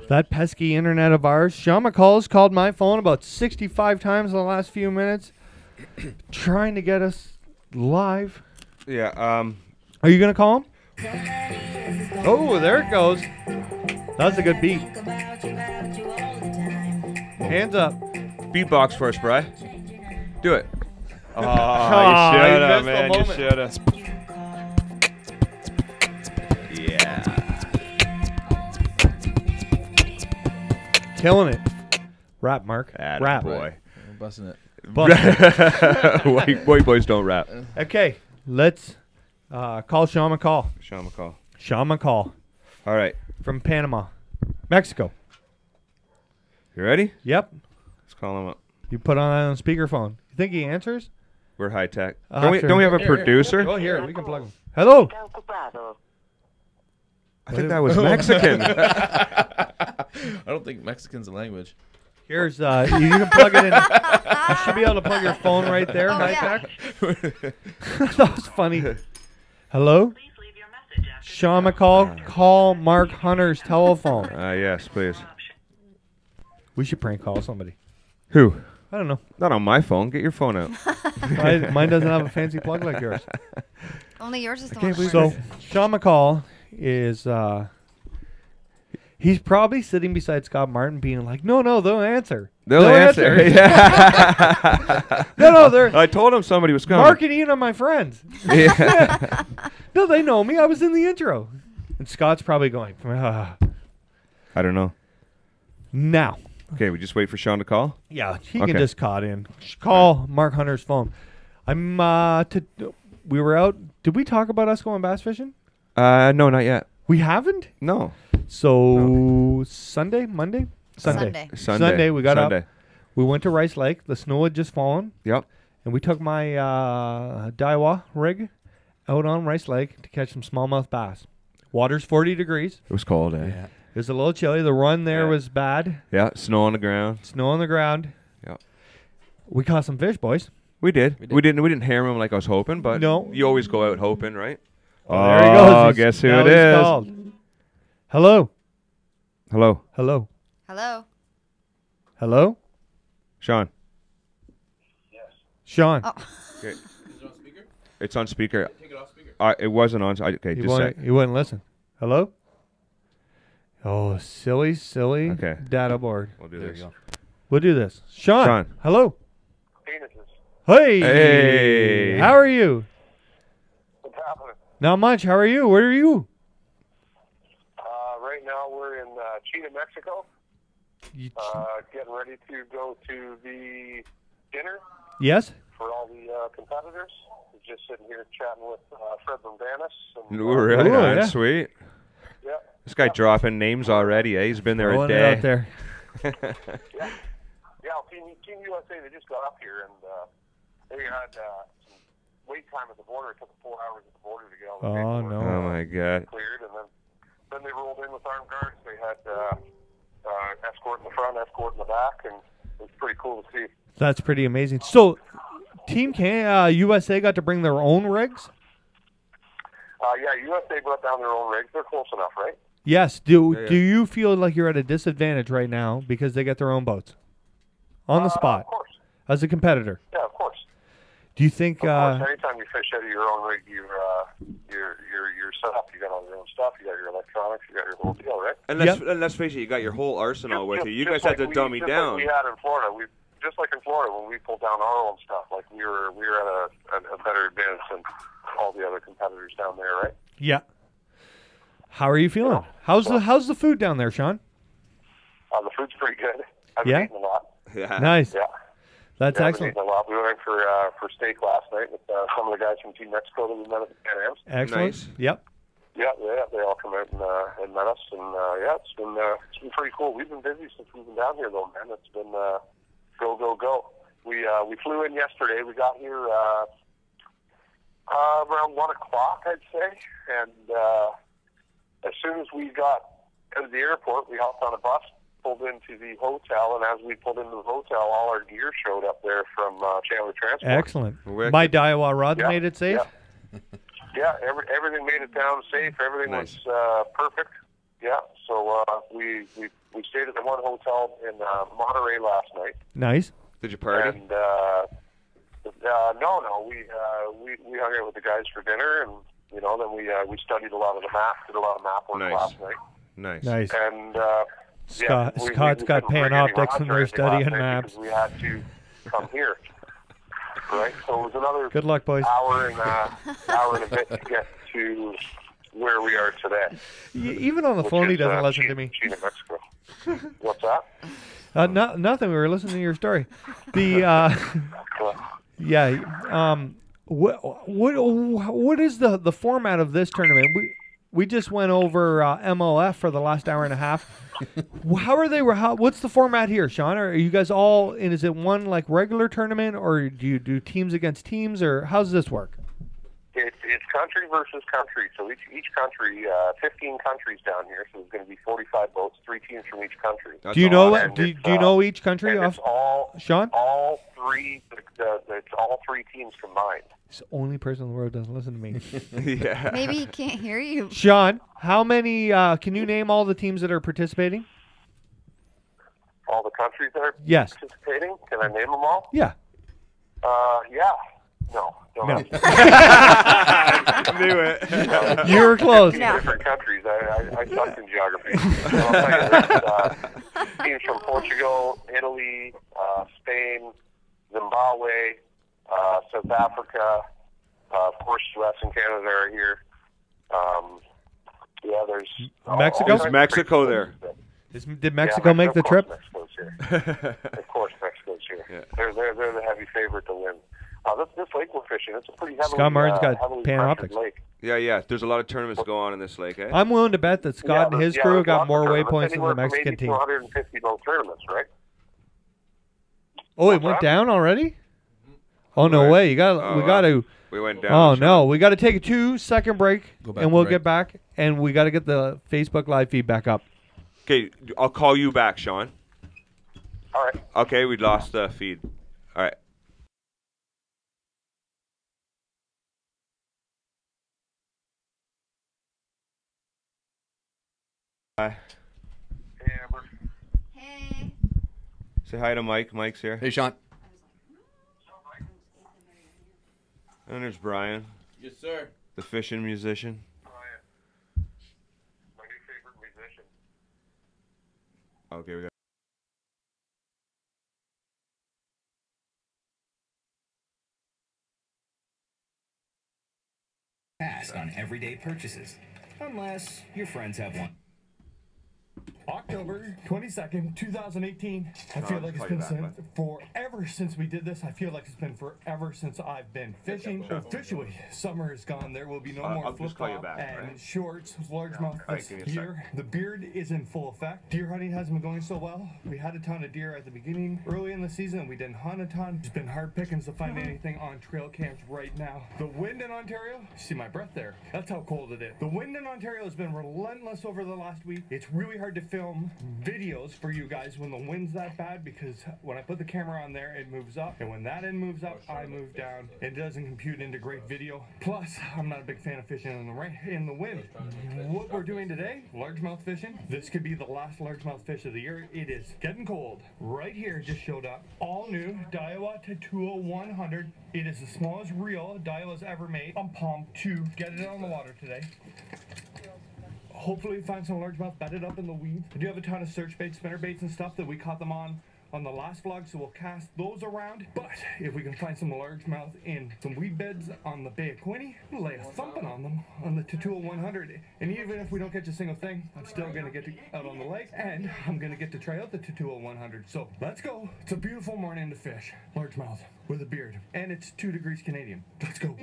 That pesky internet of ours. Shawn Mccaul has called my phone about 65 times in the last few minutes trying to get us live. Yeah. Are you going to call him? Oh, there it goes. That's a good beat. Hands up. Beatbox first, Bri. Do it. Oh, Ah, you should you have, missed the man. You moment. should have. Yeah. Killing it. Rap, Mark. Atta Rap. boy. We're busting it. White boys don't rap. Okay, let's call Shawn McCall. Shawn Mccaul. Shawn McCall All right. from Panama, Mexico. You ready? Yep. Let's call him up. You put on speakerphone. You think he answers? We're high tech. After- Don't we have a producer? Oh, here, we can plug him. Hello. I think that was Mexican. I don't think Mexican's a language. Here's, you can plug it in. I should be able to plug your phone right there, high tech. That was funny. Hello? Shawn McCall, call Mark Hunter's telephone. Yes, please. We should prank call somebody. Who? I don't know. Not on my phone. Get your phone out. Mine doesn't have a fancy plug like yours. Only yours is the Okay, one. so Shawn McCall is he's probably sitting beside Scott Martin being like, no, they'll answer. They'll answer. Yeah. No, they're I told him somebody was coming. Mark and Ian are my friends. Yeah. No, they know me. I was in the intro. And Scott's probably going, I don't know. now. Okay, we just wait for Shawn to call. Yeah, he Okay. can just call Mark Hunter's phone. We were out. Did we talk about us going bass fishing? No, not yet. We haven't? No. So Sunday, Monday, Sunday. We got up. We went to Rice Lake. The snow had just fallen. Yep. And we took my Daiwa rig out on Rice Lake to catch some smallmouth bass. Water's 40 degrees. It was cold, eh? Yeah. It was a little chilly. The run there was bad. Yeah, snow on the ground. Yeah. We caught some fish, boys. We did. We didn't hammer them like I was hoping, but you always go out hoping, right? Oh, there he goes. Oh, guess who it is? Called. Hello. Hello. Hello. Hello. Hello. Shawn. Yes. Shawn. Oh. Okay. Is it on speaker? It's on speaker. Take it off speaker. It wasn't on. Okay, just a sec. You wouldn't listen. Hello. Oh, silly data board. We'll do this. We'll do this. Shawn. Hello. Penises. Hey. How are you? What's happening? Not much. How are you? Where are you? Right now we're in China, Mexico. Getting ready to go to the dinner Yes. for all the competitors. We're just sitting here chatting with Fred Lambanis. Really? Ooh, That's sweet. Yeah. This guy dropping names already, eh? He's been there Throwing a it day. out there. Yeah, Team USA, they just got up here, and they had some wait time at the border. It took 4 hours at the border to get all the Oh, paperwork no. Oh, my God. cleared, and then they rolled in with armed guards. They had escort in the front, escort in the back, and it was pretty cool to see. That's pretty amazing. So, Team USA got to bring their own rigs? Yeah, USA brought down their own rigs. They're close enough, right? Yes. Do you feel like you're at a disadvantage right now because they get their own boats? On the spot. Of course. As a competitor. Yeah, of course. Do you think... Of course, anytime you fish out of your own rig, you're set up. You got all your own stuff. You got your electronics. You got your whole deal, right? And let's face it, you got your whole arsenal with you. You guys had to dummy down. Like we had in Florida. Just like in Florida when we pulled down our own stuff, like we were at a better advantage than all the other competitors down there, right? Yeah. How are you feeling? How's the food down there, Shawn? The food's pretty good. I've been eating a lot. Yeah. Nice. Yeah. That's excellent. I've been eating a lot. We went for steak last night with some of the guys from Team Mexico that we met at the Pan Ams. Excellent. Nice. Yep. Yeah, they all come out and met us, and it's been pretty cool. We've been busy since we've been down here, though, man. It's been go. We flew in yesterday. We got here around 1 o'clock, I'd say, and as soon as we got out of the airport, we hopped on a bus, pulled into the hotel, and as we pulled into the hotel, all our gear showed up there from Chandler Transport. Excellent. Wicked. My Daiwa rods made it safe? Yeah, everything made it down safe. Everything was perfect. Yeah, so we stayed at the one hotel in Monterey last night. Nice. Did you party? And no, we hung out with the guys for dinner, and then we studied a lot of the map, did a lot of map work last night. Nice. And Scott's got Panoptics and they're studying maps. We had to come here, right? So it was another good luck, boys. hour and a bit to get to where we are today. Even on the phone, he doesn't listen to me. China, Mexico. What's that? Nothing. We were listening to your story. The what is the format of this tournament? We just went over MLF for the last hour and a half. What's the format here, Shawn? Are you guys all in? Is it one like regular tournament, or do you do teams against teams, or how does this work? It's country versus country. So each country, 15 countries down here. So there's going to be 45 boats, 3 teams from each country. Do you know do you know each country? It's all Shawn? All three. It's all 3 teams combined. He's the only person in the world who doesn't listen to me. Yeah. Maybe he can't hear you. Shawn, how many? Can you name all the teams that are participating? All the countries that are Yes. participating. Can I name them all? Yeah. Yeah. No. No. Knew it. You were close. Different countries. I sucked in geography. So I'll tell you, there's teams from Portugal, Italy, Spain, Zimbabwe, South Africa, of course, US and Canada are here. There's Mexico? all Is Mexico there? Did Mexico make the trip? Mexico's here. Of course, Mexico's here. Yeah. They're the heavy favorite to win. This lake we're fishing, it's a pretty heavily, Scott Martin's got heavily Panoptics. pressured lake. Yeah. There's a lot of tournaments go on in this lake, eh? I'm willing to bet that Scott and his crew got more waypoints than the Anywhere from Mexican 80 to team. 150 boat tournaments, right? Oh, it went down already? Oh, no way. We got to. We went down. Oh, no. We got to take a 2-second break, and we'll break. get back, and we got to get the Facebook Live feed back up. Okay, I'll call you back, Shawn. All right. Okay, we lost the feed. All right. Hi. Hey, Amber. Hey. Say hi to Mike. Mike's here. Hey, Shawn. And there's Brian, Yes, sir. the fishing musician. Brian. My new favorite musician. Okay, we got. Fast on everyday purchases, unless your friends have one. October 22nd, 2018. I feel like it's been forever since we did this. I feel like it's been forever since I've been fishing. Officially, summer is gone. There will be no more flip-flop and shorts, largemouth this year. The beard is in full effect. Deer hunting hasn't been going so well. We had a ton of deer at the beginning. Early in the season, we didn't hunt a ton. It's been hard pickings to find anything on trail camps right now. The wind in Ontario, see my breath there. That's how cold it is. The wind in Ontario has been relentless over the last week. It's really hard to film videos for you guys when the wind's that bad, because when I put the camera on there, it moves up, and when that end moves up, I move down. It doesn't compute into great video. Plus, I'm not a big fan of fishing in the rain, in the wind. What we're doing today, largemouth fishing. This could be the last largemouth fish of the year. It is getting cold. Right here just showed up. All new Daiwa Tatuo 100. It is the smallest reel Daiwa's ever made. I'm pumped to get it on the water today. Hopefully find some largemouth bedded up in the weeds. I do have a ton of search baits, spinner baits and stuff that we caught them on the last vlog, so we'll cast those around. But if we can find some largemouth in some weed beds on the Bay of Quinte, we'll lay a thumping on them on the Tatuo 100. And even if we don't catch a single thing, I'm still going to get out on the lake, and I'm going to get to try out the Tatuo 100. So let's go. It's a beautiful morning to fish. Largemouth with a beard. And it's 2 degrees Canadian. Let's go.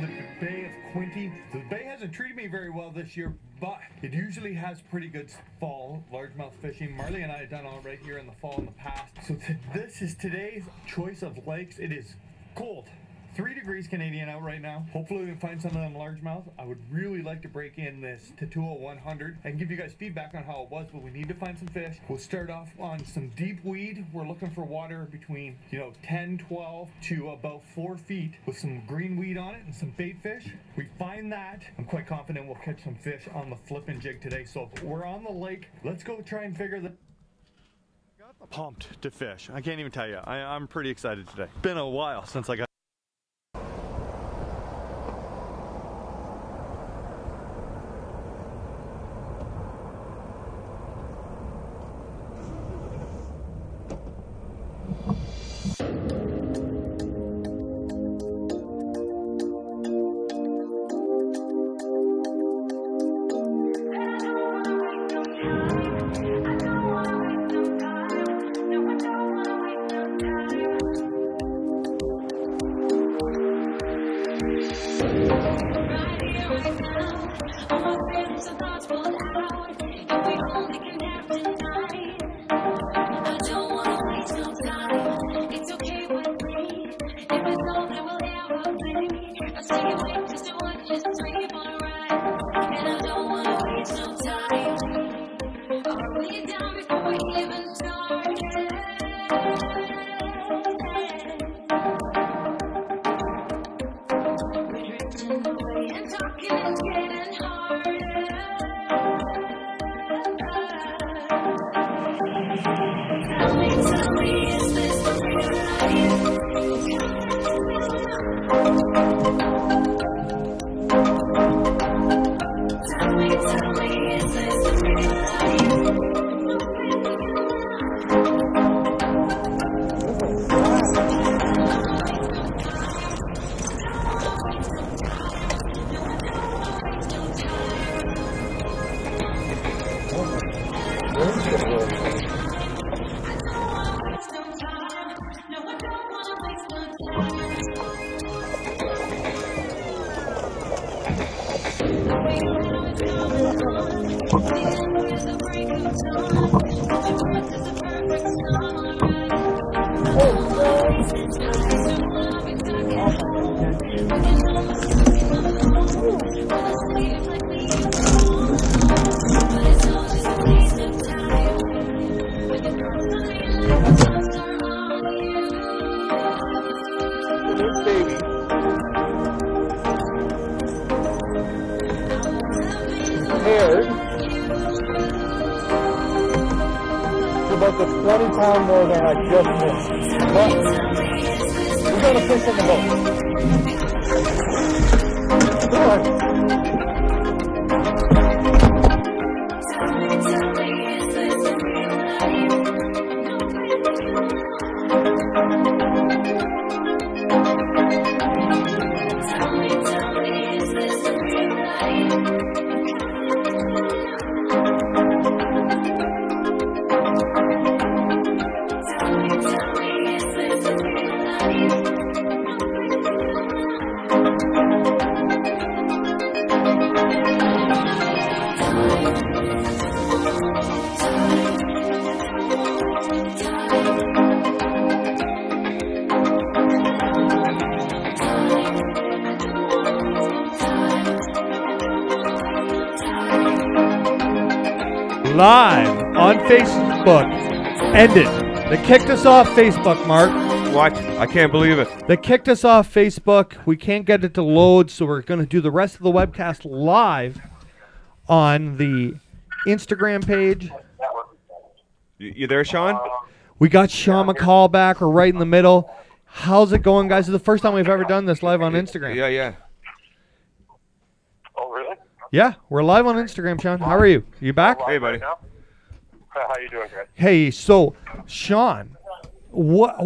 The Bay of Quinte. The bay hasn't treated me very well this year, but it usually has pretty good fall largemouth fishing. Marley and I have done all right here in the fall in the past. So this is today's choice of lakes. It is cold. 3 degrees Canadian out right now. Hopefully we can find some of them largemouth. I would really like to break in this Tatuo 100 and give you guys feedback on how it was, but we need to find some fish. We'll start off on some deep weed. We're looking for water between 10, 12 to about 4 feet with some green weed on it and some bait fish. We find that, I'm quite confident we'll catch some fish on the flipping jig today. So we're on the lake. Let's go try and figure the pumped to fish. I can't even tell you. I'm pretty excited today. Been a while since I got About the 20-pound more than I just missed. But we're going to fish in the boat. Come on. Live on Facebook. Ended. They kicked us off Facebook, Mark. What? I can't believe it. They kicked us off Facebook. We can't get it to load, so we're going to do the rest of the webcast live on the Instagram page. You there, Shawn? We got Shawn Mccaul back. We're right in the middle. How's it going, guys? This is the first time we've ever done this live on Instagram. Yeah. Oh, really? Yeah, we're live on Instagram, Shawn. How are you? You back? Hey, buddy. How you doing, guys? Hey, so, Shawn, what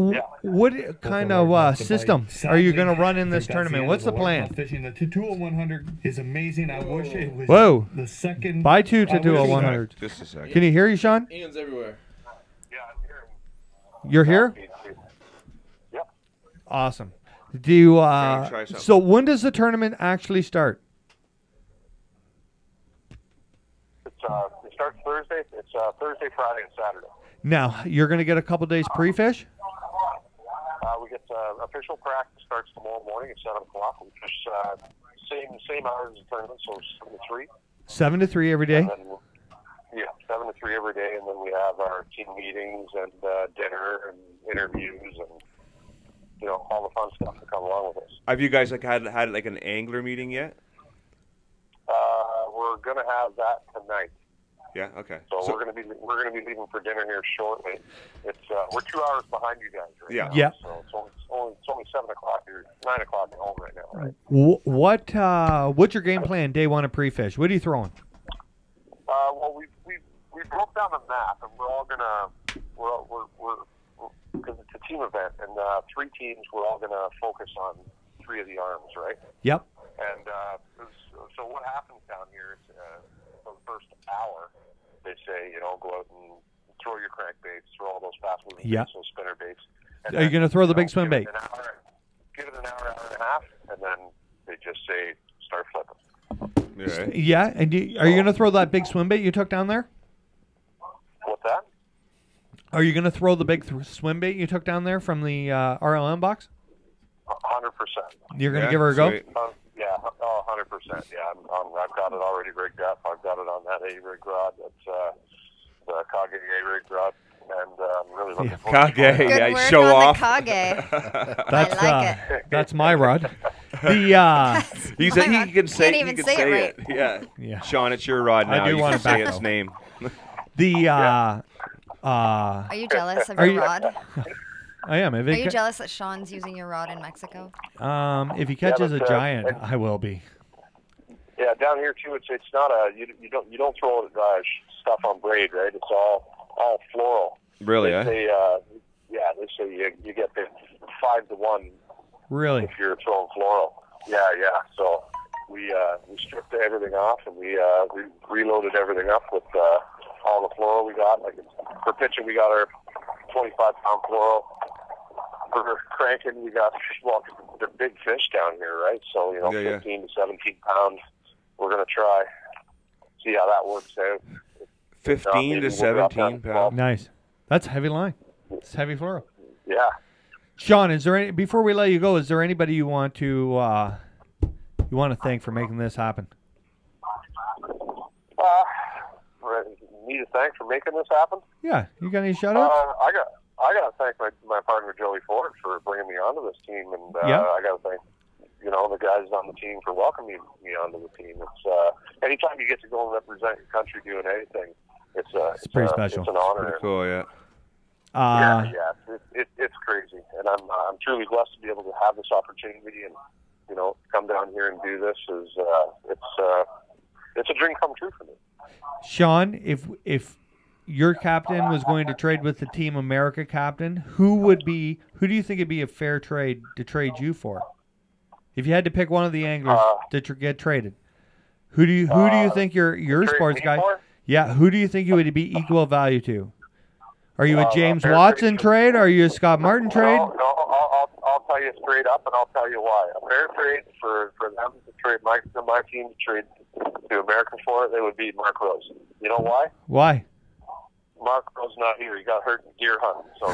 kind of system are you going to run in this tournament? What's the plan? Fishing the Tatua 100 is amazing. I wish it was the second. Buy two Tatua 100. Just a second. Can you hear you, Shawn? Ian's everywhere. Yeah, I'm here. You're here? Yep. Awesome. Do you, try something. so when does the tournament actually start? It starts Thursday. It's Thursday, Friday, and Saturday. Now, you're going to get a couple days pre-fish? We get official practice starts tomorrow morning at 7 o'clock. We fish same hours as the tournament, so 7 to 3. 7 to 3 every day? And then, 7 to 3 every day, and then we have our team meetings and dinner and interviews and all the fun stuff that come along with us. Have you guys had like an angler meeting yet? We're gonna have that tonight. Yeah. Okay. So we're gonna be leaving for dinner here shortly. It's we're 2 hours behind you guys right now. Yeah. So it's only 7 o'clock here, 9 o'clock at home right now, right? What's your game plan day one of pre-fish? What are you throwing? Well, we broke down the map, and we're all gonna because it's a team event, and 3 teams. We're all gonna focus on 3 of the arms, right? Yep. And so what happens down here is for the first hour, they say, go out and throw your crankbaits, throw all those fast-moving baits, those spinner baits. Are you going to throw the big swim bait? Give it an hour and a half, and then they just say, start flipping. Yeah, and are you going to throw that big swim bait you took down there? What's that? Are you going to throw the big swim bait you took down there from the RLM box? 100%. You're going to give her a go? Yeah, 100%. Yeah, I've got it already rigged up. I've got it on that A-rig rod. That's the Kage A-rig rod. And I'm really looking forward to it. Good work show on off. The Kage. That's, I like it. That's my rod. He can say it. Yeah. Shawn, it's your rod now. I do you want can to back say its name. Are you jealous of your rod? I am. Are you jealous that Shawn's using your rod in Mexico? If he catches a giant, I will be. Yeah, down here too. It's not you don't throw stuff on braid, right? It's all floral. Really? They say, they say you get the 5 to 1. Really? If you're throwing floral. Yeah. So we stripped everything off and we reloaded everything up with all the floral we got. Like for pitching, we got our 25-pound floral. For cranking, we got the big fish down here, right? So 15 to 17 pounds. We're gonna try see how that works out. 15 to 17 pounds. Nice. That's heavy line. It's heavy floral. Yeah. Shawn, is there any, before we let you go, is there anybody you want to thank for making this happen? Need to thank for making this happen. Yeah, you got any shout-outs? I got to thank my partner Joey Ford for bringing me onto this team, and Yeah. I got to thank the guys on the team for welcoming me onto the team. It's anytime you get to go and represent your country doing anything, it's pretty special. It's an honor. Pretty cool, yeah. It's crazy, and I'm truly blessed to be able to have this opportunity and come down here and do this. It's a dream come true for me. Shawn, if your captain was going to trade with the Team America captain, who do you think it'd be a fair trade to trade you for? If you had to pick one of the anglers to get traded, who do you think your sports guy? For? Yeah, who do you think you would be equal value to? Are you a James Watson trade? Or are you a Scott Martin trade? No, I'll tell you straight up, and I'll tell you why. A fair trade for them to trade my team to trade to America for it, they would be Mark Rose. You know why? Why? Mark Rose not here. He got hurt in deer hunting. So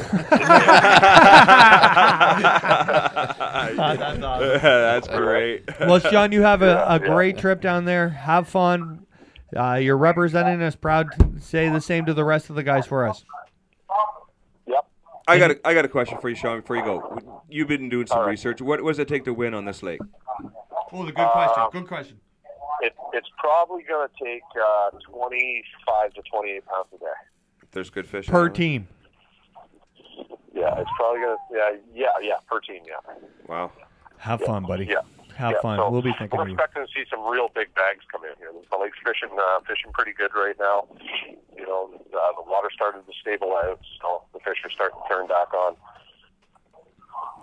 That's awesome. That's great. Well, Shawn, you have a great trip down there. Have fun. You're representing us. Proud to say the same to the rest of the guys for us. Yep. I got a question for you, Shawn, before you go. You've been doing some research. What does it take to win on this lake? Oh, good question. Good question. It's probably going to take 25 to 28 pounds a day. There's good fish Per team. Yeah, it's probably going to, yeah, per team, yeah. Wow. Have fun, buddy. Yeah. Have fun. So we'll be thinking we're of you. expecting to see some real big bags come in here. The lake's fishing pretty good right now. The water started to stabilize, so the fish are starting to turn back on.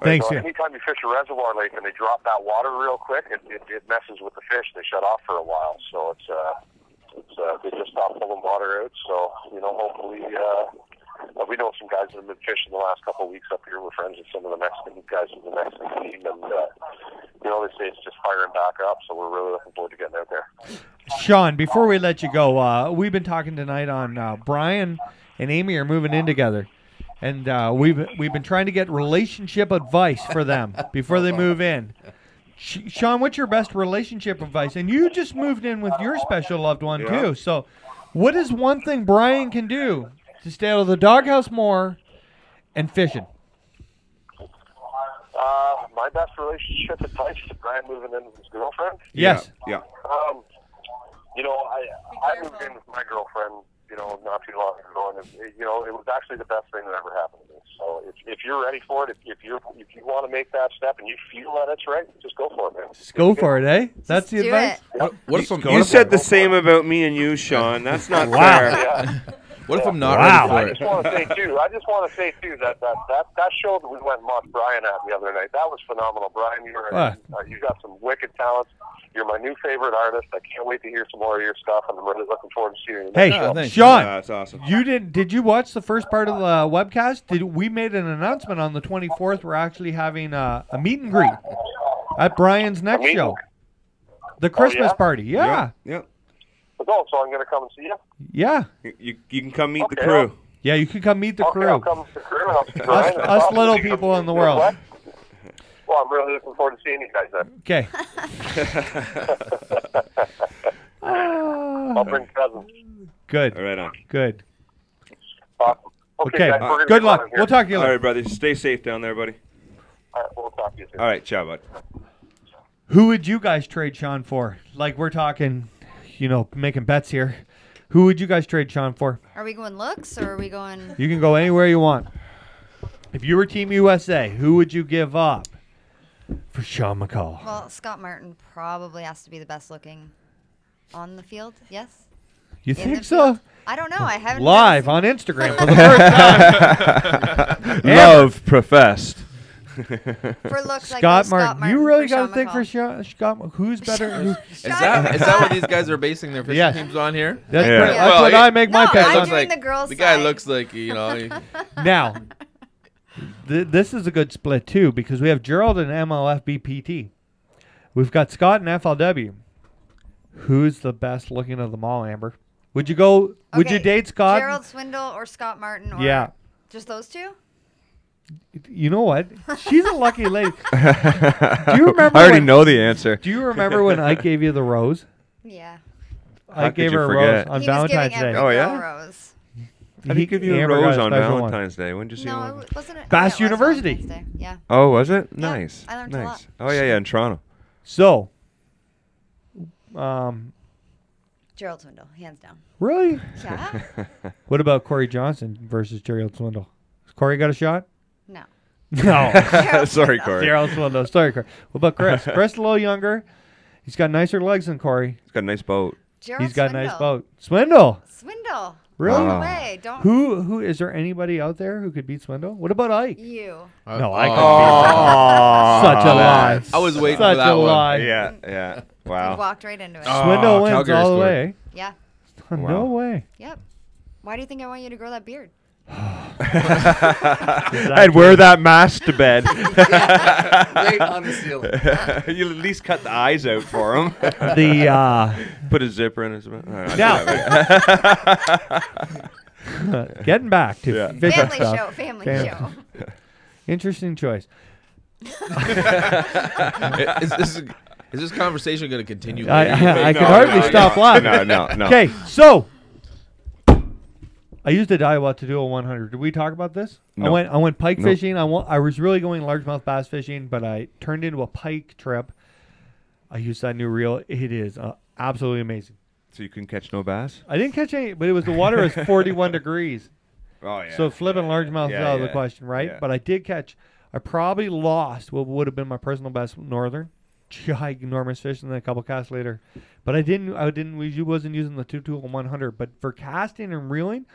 Thanks, So yeah. anytime you fish a reservoir lake and they drop that water real quick, it messes with the fish. They shut off for a while, so they just stop pulling water out. So hopefully, we know some guys that have been fishing the last couple of weeks up here. We're friends with some of the Mexican guys from the Mexican team, and they say it's just firing back up. So we're really looking forward to getting out there. Shawn, before we let you go, we've been talking tonight on Brian and Amy are moving in together. And we've been trying to get relationship advice for them before they move in. Shawn, what's your best relationship advice? And you just moved in with your special loved one, too. So what is one thing Brian can do to stay out of the doghouse more and fishing? My best relationship advice to Brian moving in with his girlfriend? Yes. Yeah. I moved in with my girlfriend not too long ago, and it was actually the best thing that ever happened to me. So if you're ready for it, if you want to make that step and you feel that it's right, just go for it, man. Just go for it, eh? That's the do advice? it. You said the same about me and you, Shawn. That's not fair. Yeah. What if I'm not I ready just for want to say too that show that we went and mocked Brian at the other night, that was phenomenal. Brian, you got some wicked talents. You're my new favorite artist. I can't wait to hear some more of your stuff, and I'm really looking forward to seeing you. Hey, thanks. Shawn, That's awesome. did you watch the first part of the webcast? We made an announcement on the 24th. We're actually having a meet and greet at Brian's next show. The Christmas party. Yeah. Yeah. Oh, so I'm going to come and see you? Yeah. You can come meet the crew. Yeah, you can come meet the crew. I'll come with the crew. And I'll see Brian. Us little people in the world. Well, I'm really looking forward to seeing you guys then. Okay. I'll bring cousins. Good. Right on. Good. Awesome. Okay. Guys, we're gonna Good be luck. running here. We'll talk to you All later. right, brother. Stay safe down there, buddy. All right, we'll talk to you soon. All right, ciao, bud. Who would you guys trade Shawn for? Like we're talking, making bets here. Who would you guys trade Shawn for? Are we going looks or are we going? You can go anywhere you want. If you were Team USA, who would you give up for Shawn Mccaul? Well, Scott Martin probably has to be the best looking on the field. Yes. You In think the so? field? I don't know. I haven't Live on Instagram for the first time. Love professed. For looks like Scott Scott Martin. Martin You really for got to Shawn think for McCall. Scott. Who's better? Is that what these guys are basing their fishing Yes. teams on here? That's, Yeah. that's Well, what I make my No, picks I'm on. doing the girls' The guy side. looks like Now, this is a good split too because we have Gerald and MLFBPT. We've got Scott and FLW. Who's the best looking of them all, Amber? Would you go? Would you Okay, date Scott? Gerald Swindle or Scott Martin? Or Yeah. Just those two? You know what? She's a lucky lady. Do you remember? I already know the answer. Do you remember when Ike gave you the rose? Yeah. I gave her a rose on Valentine's Day. Oh yeah. Rose. How did he give you a rose on Valentine's Day? When did you see one? No, it wasn't. Bass University. Yeah. Oh, was it? Yeah, Nice. I learned a lot. Oh yeah, in Toronto. So, Gerald Swindle, hands down. Really? Yeah. What about Corey Johnson versus Gerald Swindle? Has Corey got a shot? No. No. Sorry, Corey. Gerald Swindle. Sorry, Corey. What about Chris? Chris a little younger. He's got nicer legs than Corey. He's got a nice boat. He's got a nice boat. Swindle. Swindle. Really? No way. Don't. Who is there anybody out there who could beat Swindle? What about Ike? You. No, I couldn't beat him. Such a lie. I was waiting Such for that a one. lie. Yeah. Wow. You walked right into it. Swindle wins Calgary all the scored. way. Yeah. No way. Yep. Why do you think I want you to grow that beard? I'd wear that mask to bed. Right on the ceiling. You'll at least cut the eyes out for him. Put a zipper in his mouth. Now, getting back to fishing Family stuff. show. Family show. Interesting choice. Is this conversation going to continue? I can hardly stop laughing. No. Okay, so I used a Daiwa to do a 100. Did we talk about this? No. I went pike fishing. I was really going largemouth bass fishing, but I turned into a pike trip. I used that new reel. It is absolutely amazing. So you couldn't catch no bass? I didn't catch any, but the water was 41 degrees. Oh yeah. So flipping largemouth is out of the question, right? Yeah. But I did catch. I probably lost what would have been my personal best northern. Ginormous fish, and then a couple casts later. But I wasn't using the 2 tool 100. But for casting and reeling,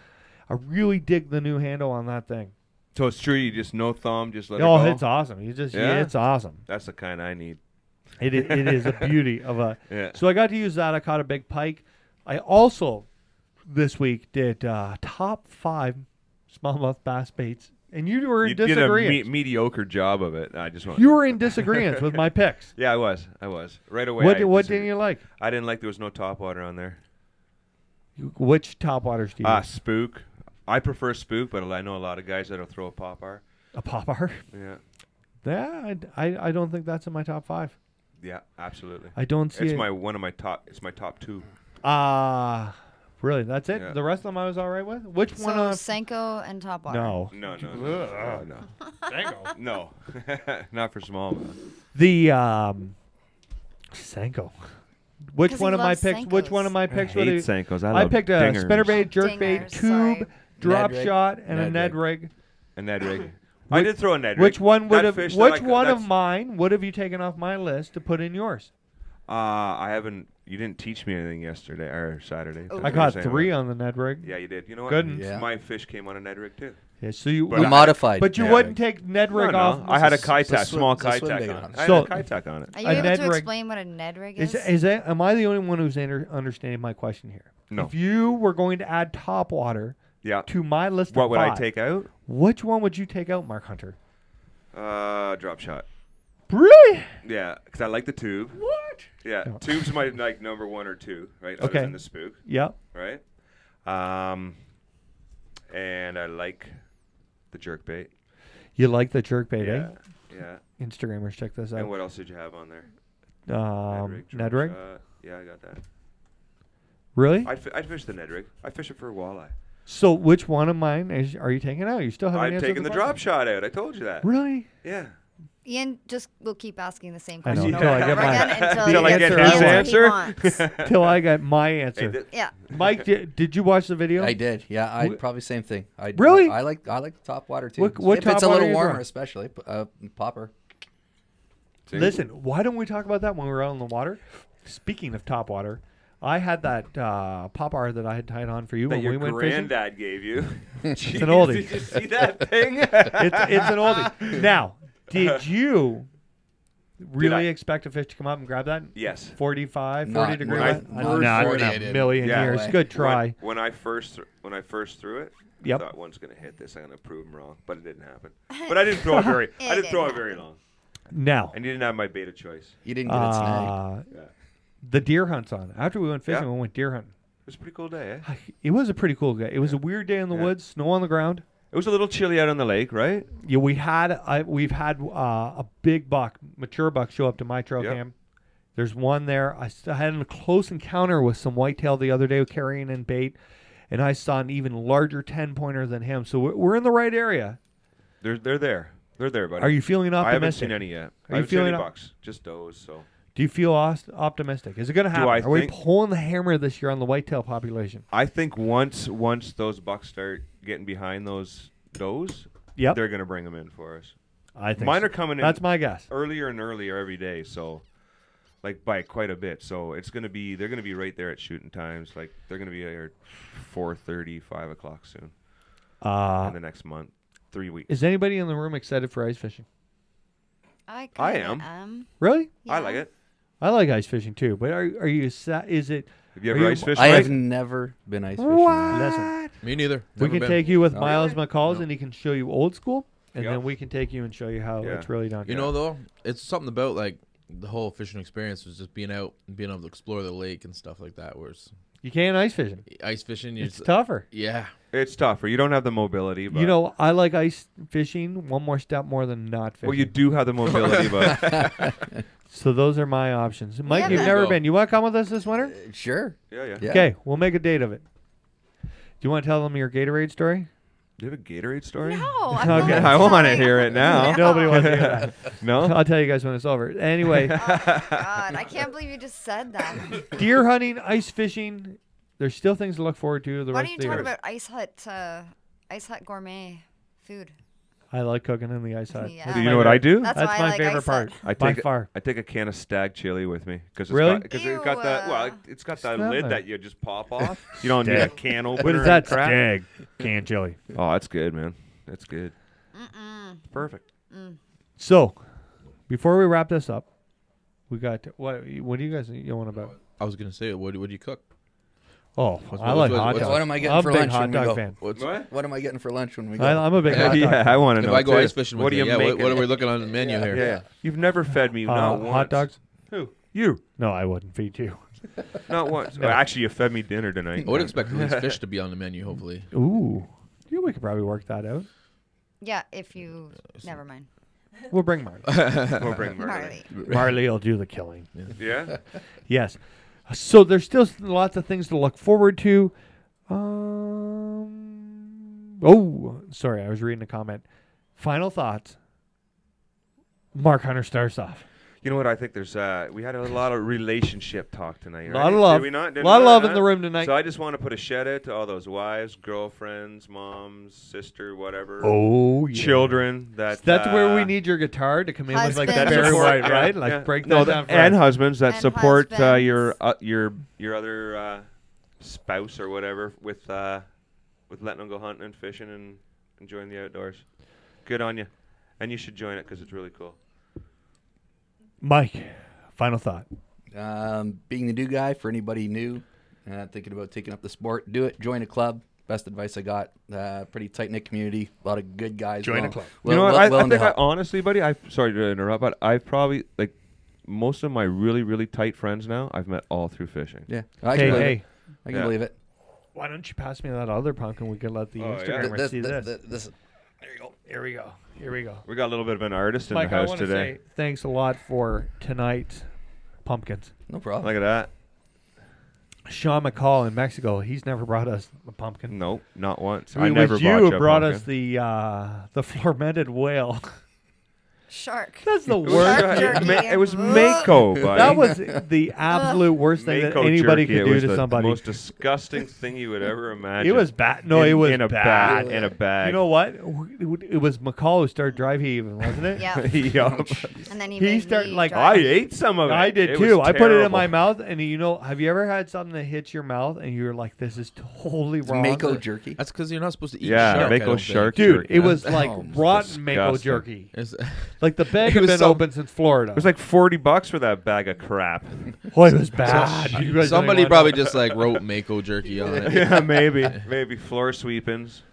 I really dig the new handle on that thing. So it's true. You just no thumb, just let it go. Oh, it's awesome. It's awesome. That's the kind I need. It is a beauty of a. Yeah. So I got to use that. I caught a big pike. I also this week did top 5 smallmouth bass baits. And you were in disagreement. You did a mediocre job of it. You were in disagreement with my picks. Yeah, I was. Right away. What didn't you like? I didn't like there was no topwater on there. Which topwaters do you use? Spook. I prefer spook, but I know a lot of guys that'll throw a popar. A popar? Yeah. Yeah, I don't think that's in my top 5. Yeah, absolutely. I don't see it. It's my top 2. Really? That's it? Yeah. The rest of them I was all right with? Which one? Senko and topwater. No. No. Senko? No. Not for smallmouth. The Senko. Which one of my picks? Senkos. Which one of my picks? I hate Senkos. I picked a spinnerbait, jerkbait, tube, Ned drop rig. shot, and a Ned rig. rig. A Ned rig. I did throw a Ned rig. Which one would have? Which one of mine would have you taken off my list to put in yours? I haven't. You didn't teach me anything yesterday or Saturday. I caught 3 on the Ned rig. Yeah, you did. You know what? Goodness. Yeah. My fish came on a Ned rig too. Yeah, so you modified. But you wouldn't take Ned rig off. I had a It's a small swim Kitech bait on on it. it. I had So- a Kitech on it. Are you A able Ned to rig- explain what a Ned rig is? Am I the only one who's understanding my question here? No. If you were going to add topwater Yeah. to my list What of would I 5, take out? which one would you take out, Mark Hunter? Drop shot. Really? Yeah, because I like the tube. What? Yeah, No. tube's my number 1 or 2, right? Okay. Other than the spook, Yep. right? And I like the jerkbait. You like the jerkbait, Yeah, eh? yeah. Instagrammers, check this And out. what else did you have on there? Ned rig? Yeah, I got that. Really? I'd fish the Ned rig. I fish it for walleye. So which one of mine are you taking out? You still haven't I've answered taken the question? drop shot out. I told you that. Really? Yeah. Ian just will keep asking the same I know, question until over I and get over my- again until until he I gets get the his answer answer. he wants. Till I got my answer. Hey, Yeah. Mike, did you watch the video? I did. Yeah, I probably same thing. Really? I like the top water too. What if it's a top water little you warmer, throwing? especially popper. See? Listen, why don't we talk about that when we were out in the water? Speaking of top water, I had that popper that I had tied on for you that when your we went fishing. granddad gave you. It's an oldie. Did you see that thing? It's an oldie. Now, did you really expect a fish to come up and grab that? Yes. 45, 40 Not- degree? when I wind? first Not 40 in I a did. million Yeah. years. Way. Good try. When I first threw it, Yep. I thought one's gonna hit this. I'm gonna prove him wrong, but it didn't happen. But I didn't throw it very. I didn't throw it very long, Now, and you didn't have my bait of choice. You didn't get it snagged. Yeah. the deer hunt's on. After we went fishing, Yeah. we went deer hunting. It was a pretty cool day, eh? It was a pretty cool day. It was a weird day in the Yeah. woods, snow on the ground. It was a little chilly out on the lake, right? Yeah, we've had a big buck, mature buck, show up to my trail cam. There's one there. I had a close encounter with some whitetail the other day carrying in bait, and I saw an even larger 10-pointer than him. So we're in the right area. They're there. They're there, buddy. Are you feeling optimistic? I haven't seen any yet. I haven't seen any bucks. Just does. So. Do you feel optimistic? Is it going to happen? Are we pulling the hammer this year on the whitetail population? I think once those bucks start getting behind those does, they're going to bring them in for us. I think mine are coming in. That's my guess. Earlier and earlier every day, so like by quite a bit. So they're going to be right there at shooting times. Like they're going to be here 4:30, 5 o'clock soon. In the next month, 3 weeks. Is anybody in the room excited for ice fishing? I am. Really? Yeah. I like it. I like ice fishing too, but are you? Is it? Have you ever ice fished? I have never been ice fishing. Listen, Me neither. we can Never take you with Miles really? McCall's, and he can show you old school, and Yep. then we can take you and show you how it's really done. You know, though, it's something about like the whole fishing experience was just being out and being able to explore the lake and stuff like that. Whereas you can't ice fishing. ice fishing, It's tougher. Yeah. It's tougher. You don't have the mobility. But You know, I like ice fishing one more step more than not fishing. well, you do have the mobility, but So those are my options. Mike, Yeah, you've man. never Go. been. You want to come with us this winter? Sure. yeah. Yeah. Okay, we'll make a date of it. Do you want to tell them your Gatorade story? Do you have a Gatorade story? No, I'm Okay. not I want to telling- hear it now. No. Nobody wants to hear that. No. I'll tell you guys when it's over. Anyway, Oh my God, I can't believe you just said that. deer hunting, ice fishing, there's still things to look forward to the Why rest don't you of the talk year. about Ice Hut gourmet food? I like cooking in the ice hut. Yeah. That's Do you my know what I favorite- do? That's That's why I my like favorite Ice part. Hut. By far. I take a can of stag chili with me because Really? it's got that. Well, it's got that Smell lid it. that you just pop off. You don't need a can opener. What is and that? crap. Stag canned chili. Oh, that's good, man. That's good. Perfect. So, before we wrap this up, we got what do you guys yelling about? I was gonna say, what do you cook? Oh, What's- I like what's- hot what's- dogs. What am I getting I'm for a big lunch hot when we dog go? fan. What am I getting for lunch when we go? I'm a big hot dog Yeah, fan. I want to If know. I go too. ice fishing with what do you you, make? what are we looking on the menu here? Yeah, you've never fed me not once. hot dogs? Who? You? No, I wouldn't feed you. Not once. No. Well, actually, you fed me dinner tonight. I would expect at least fish to be on the menu, hopefully. Ooh, yeah, we could probably work that out. Yeah, if you never mind. We'll bring Marley. We'll bring Marley. Marley. Marley will do the killing. Yeah. Yes. So there's still lots of things to look forward to. Oh, sorry, I was reading a comment. Final thoughts. Mark Hunter starts off. You know what? I think there's we had a lot of relationship talk tonight. A Right? lot of love. Did we not? Did A lot we of love not? in the room tonight. So I just want to put a shout out to all those wives, girlfriends, moms, sister, whatever. Oh, yeah. Children. That's where we need your guitar to come in with like that Husbands. Barry support- White, right? yeah, Like yeah. break No, that down for and us. husbands that And support husbands. your other spouse or whatever with letting them go hunting and fishing and enjoying the outdoors. Good on you, and you should join it because it's really cool. Mike, final thought. Being the new guy for anybody new, thinking about taking up the sport, do it. Join a club. Best advice I got. Pretty tight knit community. A lot of good guys. Join a club. You know what? I willing to think help. honestly, buddy, sorry to interrupt, but I've probably like most of my really, really tight friends now. I've met all through fishing. Yeah, I can believe it. Hey, I can Yeah. believe it. why don't you pass me that other pumpkin? We could let the Oh, yeah. Instagrammers see this. There you go. Here we go. Here we go. We got a little bit of an artist in Mike, the I house want to today. say thanks a lot for tonight's pumpkins. No problem. Look at that. Shawn Mccaul in Mexico, he's never brought us a pumpkin. Nope, not once. It I was never you bought who you a brought pumpkin. us the fermented whale. Shark. That's the It was, worst. Shark jerky. it was Mako, buddy. That was the absolute worst thing that Mako anybody jerky. could It do was to the somebody. most disgusting thing you would ever imagine. It was bad. No, it was in a bad. In a bag. You know what? It was McCall who started dry heaving, wasn't it? Yeah. Yup. And then he He made started, me like, try I it. ate some of it. I did It too. was I put it in my terrible. mouth, and have you ever had something that hits your mouth and you're like, "This is totally It's wrong"? Mako jerky. That's because you're not supposed to eat Yeah, shark. I Mako don't shark think. Dude, jerky. it was like Oh, rotten Mako disgusting. jerky. It's- Like the bag It had was been so- open since Florida. It was like $40 for that bag of crap. oh, it was bad. You guys don't Somebody even probably wanna know. just like wrote Mako jerky on it. Yeah, maybe floor sweepings.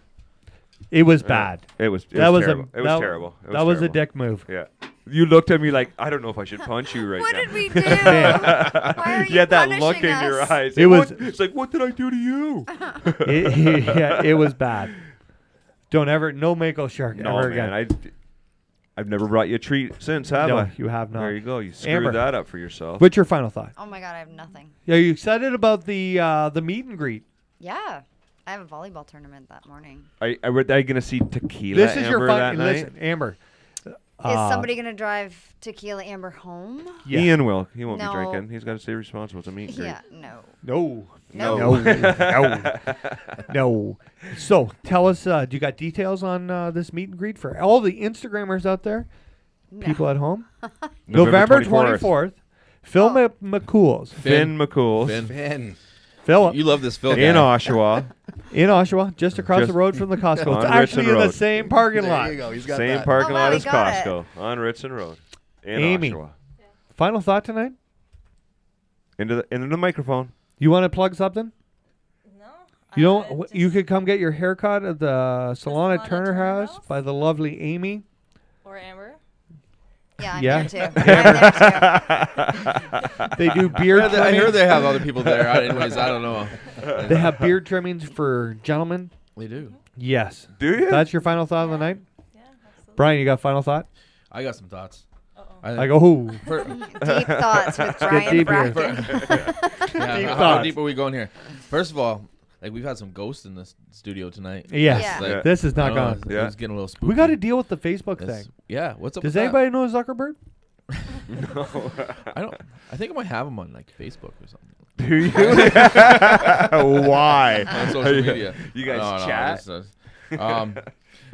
It was bad. It was That was terrible. a It was terrible. It That was a terrible. dick move. Yeah. You looked at me like, I don't know if I should punch you right What now. did we do? Why are You had that look punishing in your us? eyes. It was- It's like, what did I do to you? Yeah, it was bad. Don't ever, no Mako shark ever man, again. I've never brought you a treat since, have No, I? you have not. There you go. You screwed Amber, that up for yourself. What's your final thought? Oh my God, I have nothing. Are you excited about the meet and greet? Yeah, I have a volleyball tournament that morning. Are you going to see Tequila This is Amber your that night? listen, Amber. Is somebody gonna drive Tequila Amber home? Yeah. Ian will. He won't No. be drinking. He's got to stay responsible. It's a meet and greet. Yeah, no. No. No. No. No. So tell us, do you got details on this meet and greet for all the Instagrammers out there? No. People at home? November November 24th. Phil McCool's. Finn McCool's. Finn. Philip. You love this Phil In guy. Oshawa. In Oshawa, just across Just the road from the Costco. on It's actually Ritson in the Road. same parking There lot. you go. He's got Same that. parking Oh, wow, lot he as got it. Costco on Ritson Road. In Amy. Oshawa. Final thought tonight? Into the microphone. You want to plug something? No. You don't. You could come get your haircut at the salon at Turner House by the lovely Amy. Or Amber. Yeah, I'm Yeah. there too. I'm there too. They do beard I trimmings. heard they have other people there. Anyways, I don't know. They have beard trimmings for gentlemen. They do. Yes. Do you? That's your final thought of the night? Yeah, absolutely. Brian, you got final thought? I got some thoughts. I go, who? Deep thoughts with Brian deep here. Bracken. Yeah, how thoughts. deep are we going here? First of all, like we've had some ghosts in this studio tonight. Yes. Yeah. Like, This is I not don't know, gone. It's, Yeah. it's getting a little spooky. We got to deal with the Facebook It's- thing. Yeah. What's up Does with anybody know Zuckerberg? No. that? I don't. I think I might have him on like Facebook or something. Do you? Why? On social media. You guys No, chat?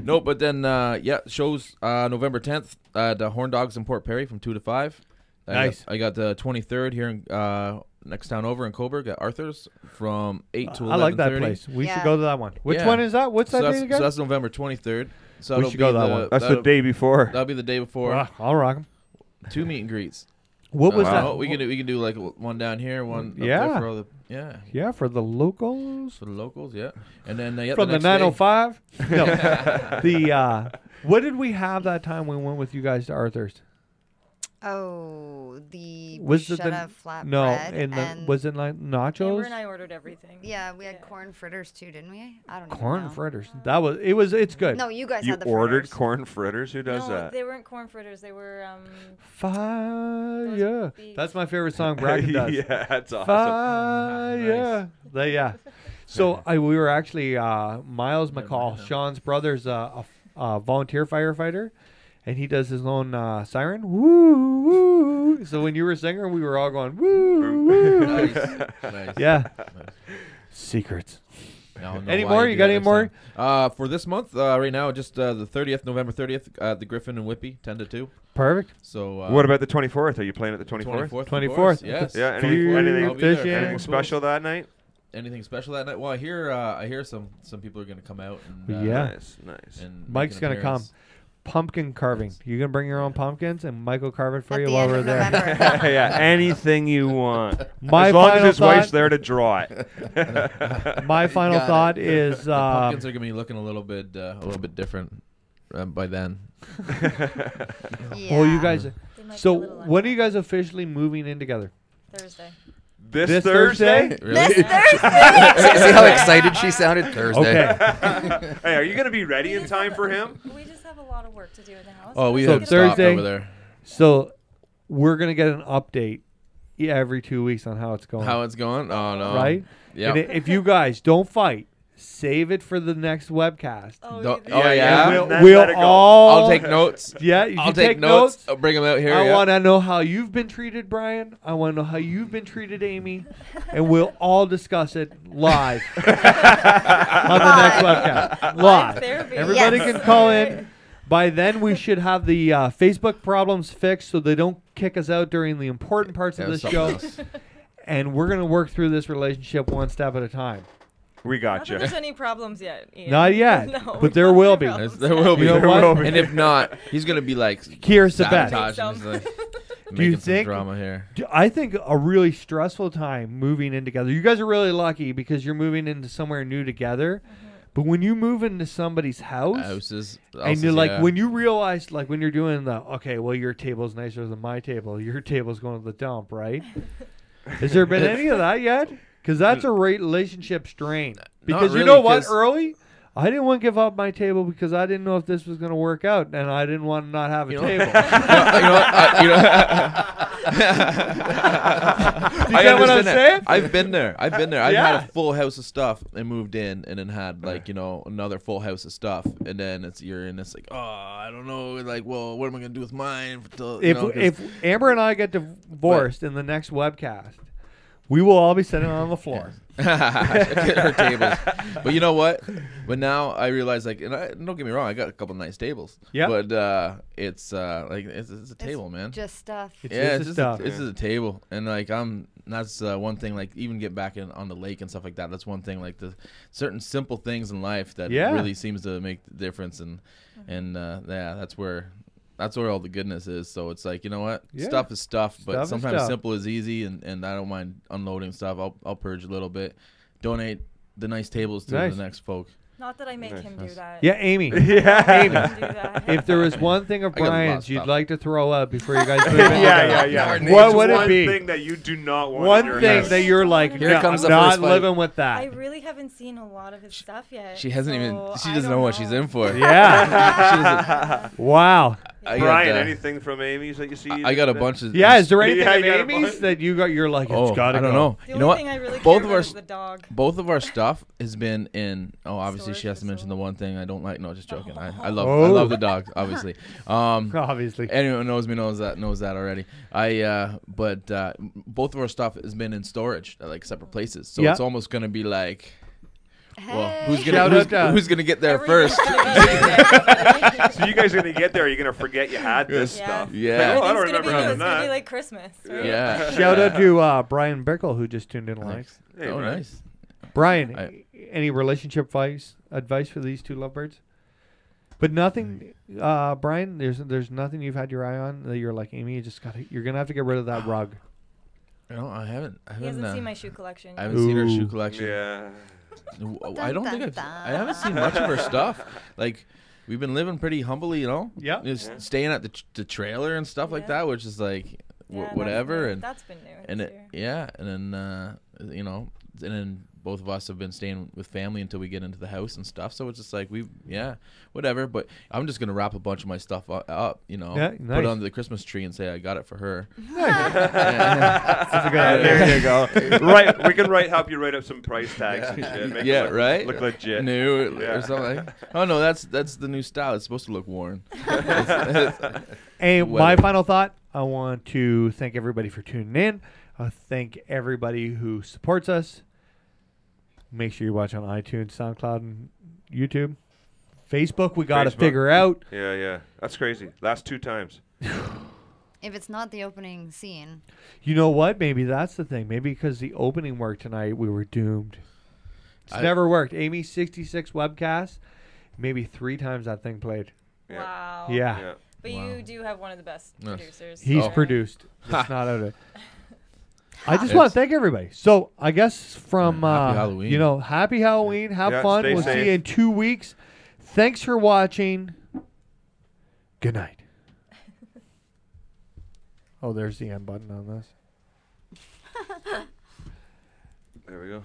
No, but then yeah, shows November 10th at Horn Dogs in Port Perry from 2 to 5. Nice. I got the 23rd here in next town over in Coburg at Arthur's from 8 to 11:30. I like that place. We should Yeah. go to that one. Which Yeah. one is that? What's that So date that's, again? so that's November 23rd. So We that'll should be go to that the, one. That's the that'll- day before. That'll be the day before. Ah, I'll rock 'em. 2 meet and greets. What was Wow. that? We can do like one down here, one up Yeah. there for all the Yeah, for the locals. for the locals, yeah. And then yeah, From the next day- 905? No. The what did we have that time we went with you guys to Arthur's? Oh, the Was it bruschetta the flatbread. no? And was it like Amber nachos? and I ordered everything. Yeah, we had corn fritters too, didn't we? I don't even Corn know. fritters. It's good. No, you guys You had the ordered fritters. corn fritters? Who does No, that? they weren't corn fritters. They were Fire. big- That's my favorite song Bracken does. Yeah, that's awesome. Fire. Yeah. So we were actually Miles McCall, know. Shawn's brother's a volunteer firefighter, and he does his own siren. Woo woo. So when you were singing, we were all going woo woo. Nice. Nice. Yeah. Nice. Secrets. I don't know Any why more? do You got that any next more? time. For this month, right now, just the 30th, November 30th, the Griffin and Whippy, 10 to 2. Perfect. So What about the 24th? Are you playing at the 24th? 24th? 24th. Yes. Yeah, I'll be anything there. fishing. anything special that night? Anything special that night? Well, I hear some people are going to come out. And, Yeah. Nice. And Mike's make an gonna come. appearance. Pumpkin carving. You gonna bring your own pumpkins, and Mike will carve it for At you the while end we're of there. November. Yeah, anything you want. My as long as final his wife's thought- there to draw it. My final Got it. thought is Pumpkins are going to be looking a little bit different by then. Yeah. well, you guys. They might be So a little when are you guys officially moving in together? Thursday. This Thursday? Thursday? Really? See how excited she sounded Thursday. Okay. Hey, are you going to be ready in time for him? We just have a lot of work to do in the house. Oh, we So have stopped Thursday- over there. So we're gonna get an update every 2 weeks on how it's going. How it's going? Oh no. right? Yeah. And if you guys don't fight, save it for the next webcast. Oh, Don't- you- oh, yeah? And we'll Then we'll let it go. all. I'll take notes. Yeah, you I'll can take notes. I'll bring them out here. I yeah. want to know how you've been treated, Brian. I want to know how you've been treated, Amy, and we'll all discuss it live on the next webcast. Live. therapy. Everybody Yes. can call in. By then, we should have the Facebook problems fixed so they don't kick us out during the important parts of Yeah, this something show. else. And we're going to work through this relationship one step at a time. We Not got that you. there's any problems yet. Ian. Not yet, No, but there will be. There's- There will be. You know There what? will be. And if not, he's gonna be like Here's the bet. sabotaging us, like, Do you making some think- drama here? I think a really stressful time moving in together. You guys are really lucky because you're moving into somewhere new together. But when you move into somebody's house, Houses, and you're like, yeah. when you realize, like, when you're doing the, okay, well, your table's nicer than my table. Your table's going to the dump, right? Has there been any of that yet? Because that's a relationship strain. Because you really, know what, 'cause- early, I didn't want to give up my table because I didn't know if this was going to work out, and I didn't want to not have a table. You know You get what I'm saying? I've been there. I've had a full house of stuff and moved in, and then had another full house of stuff, and then it's like, oh, I don't know, like, well, what am I gonna do with mine? If Amber and I get divorced in the next webcast, we will all be sitting on the floor. Her tables. But you know what? But now I realize, like, and don't get me wrong, I got a couple nice tables. Yeah. But it's a table, man. Just stuff. It's just a table, and like that's one thing. Like even get back on the lake and stuff like that. That's one thing. Like the certain simple things in life that really seems to make the difference, and that's where all the goodness is. So it's like, you know what? Yeah. Stuff is stuff, but sometimes simple is easy, and I don't mind unloading stuff. I'll purge a little bit, donate the nice tables to the next folk. Not that I make him do that. Yeah, Amy. Amy. If there was one thing of Brian's you'd like to throw out before you guys move in, what would it be? One thing that you do not want. One thing that you're like, here comes I'm not living with that. I really haven't seen a lot of his stuff yet. She hasn't she doesn't know what she's in for. Yeah. Wow. Brian, anything from Amy's that you see? I got a bunch of. Yeah, is there anything from Amy's that you got? You're like, it's got to go. I don't know. The you know only what? thing I really care about is the dog. Both of our stuff has been in. Oh, obviously she has to mention the one thing I don't like. No, just joking. I love the dog. Obviously. Obviously. Anyone who knows me knows that already. But both of our stuff has been in storage at like separate places. So it's almost gonna be like. Well, who's gonna get there first? So you guys are gonna get there. You're gonna forget you had this stuff. Yeah. Like, I don't remember having that. It's gonna be like Christmas. Right? Yeah. Shout out to Brian Bickle who just tuned in live. Hey, nice. Brian, any relationship advice for these two lovebirds? But nothing, Brian. There's nothing you've had your eye on that you're like, Amy. You're gonna have to get rid of that rug. No, I haven't. He hasn't seen my shoe collection. I haven't seen her shoe collection. Yeah. I don't think I haven't seen much of her stuff. Like we've been living pretty humbly, you know. Yeah. Just staying at the trailer and stuff like that, which is like whatever. That's been new. And and then and then both of us have been staying with family until we get into the house and stuff. So it's just like whatever. But I'm just gonna wrap a bunch of my stuff up, put it under the Christmas tree and say I got it for her. That's a good idea. There you go. Right, we can help you write up some price tags and shit. Make it right. Look legit. New or something. Oh no, that's the new style. It's supposed to look worn. Hey, my final thought. I want to thank everybody for tuning in. Thank everybody who supports us. Make sure you watch on iTunes, SoundCloud, and YouTube. Facebook, we got to figure out. Yeah. That's crazy. Last 2 times. If it's not the opening scene. You know what? Maybe that's the thing. Maybe because the opening worked tonight, we were doomed. It's never worked. Amy, 66 webcasts. Maybe 3 times that thing played. Yeah. Wow. Yeah. But you do have one of the best producers. He's produced. It's not out of it. I just want to thank everybody. So I guess from Happy Halloween. Happy Halloween. Have fun. We'll see you in 2 weeks. Thanks for watching. Good night. Oh, there's the end button on this. There we go.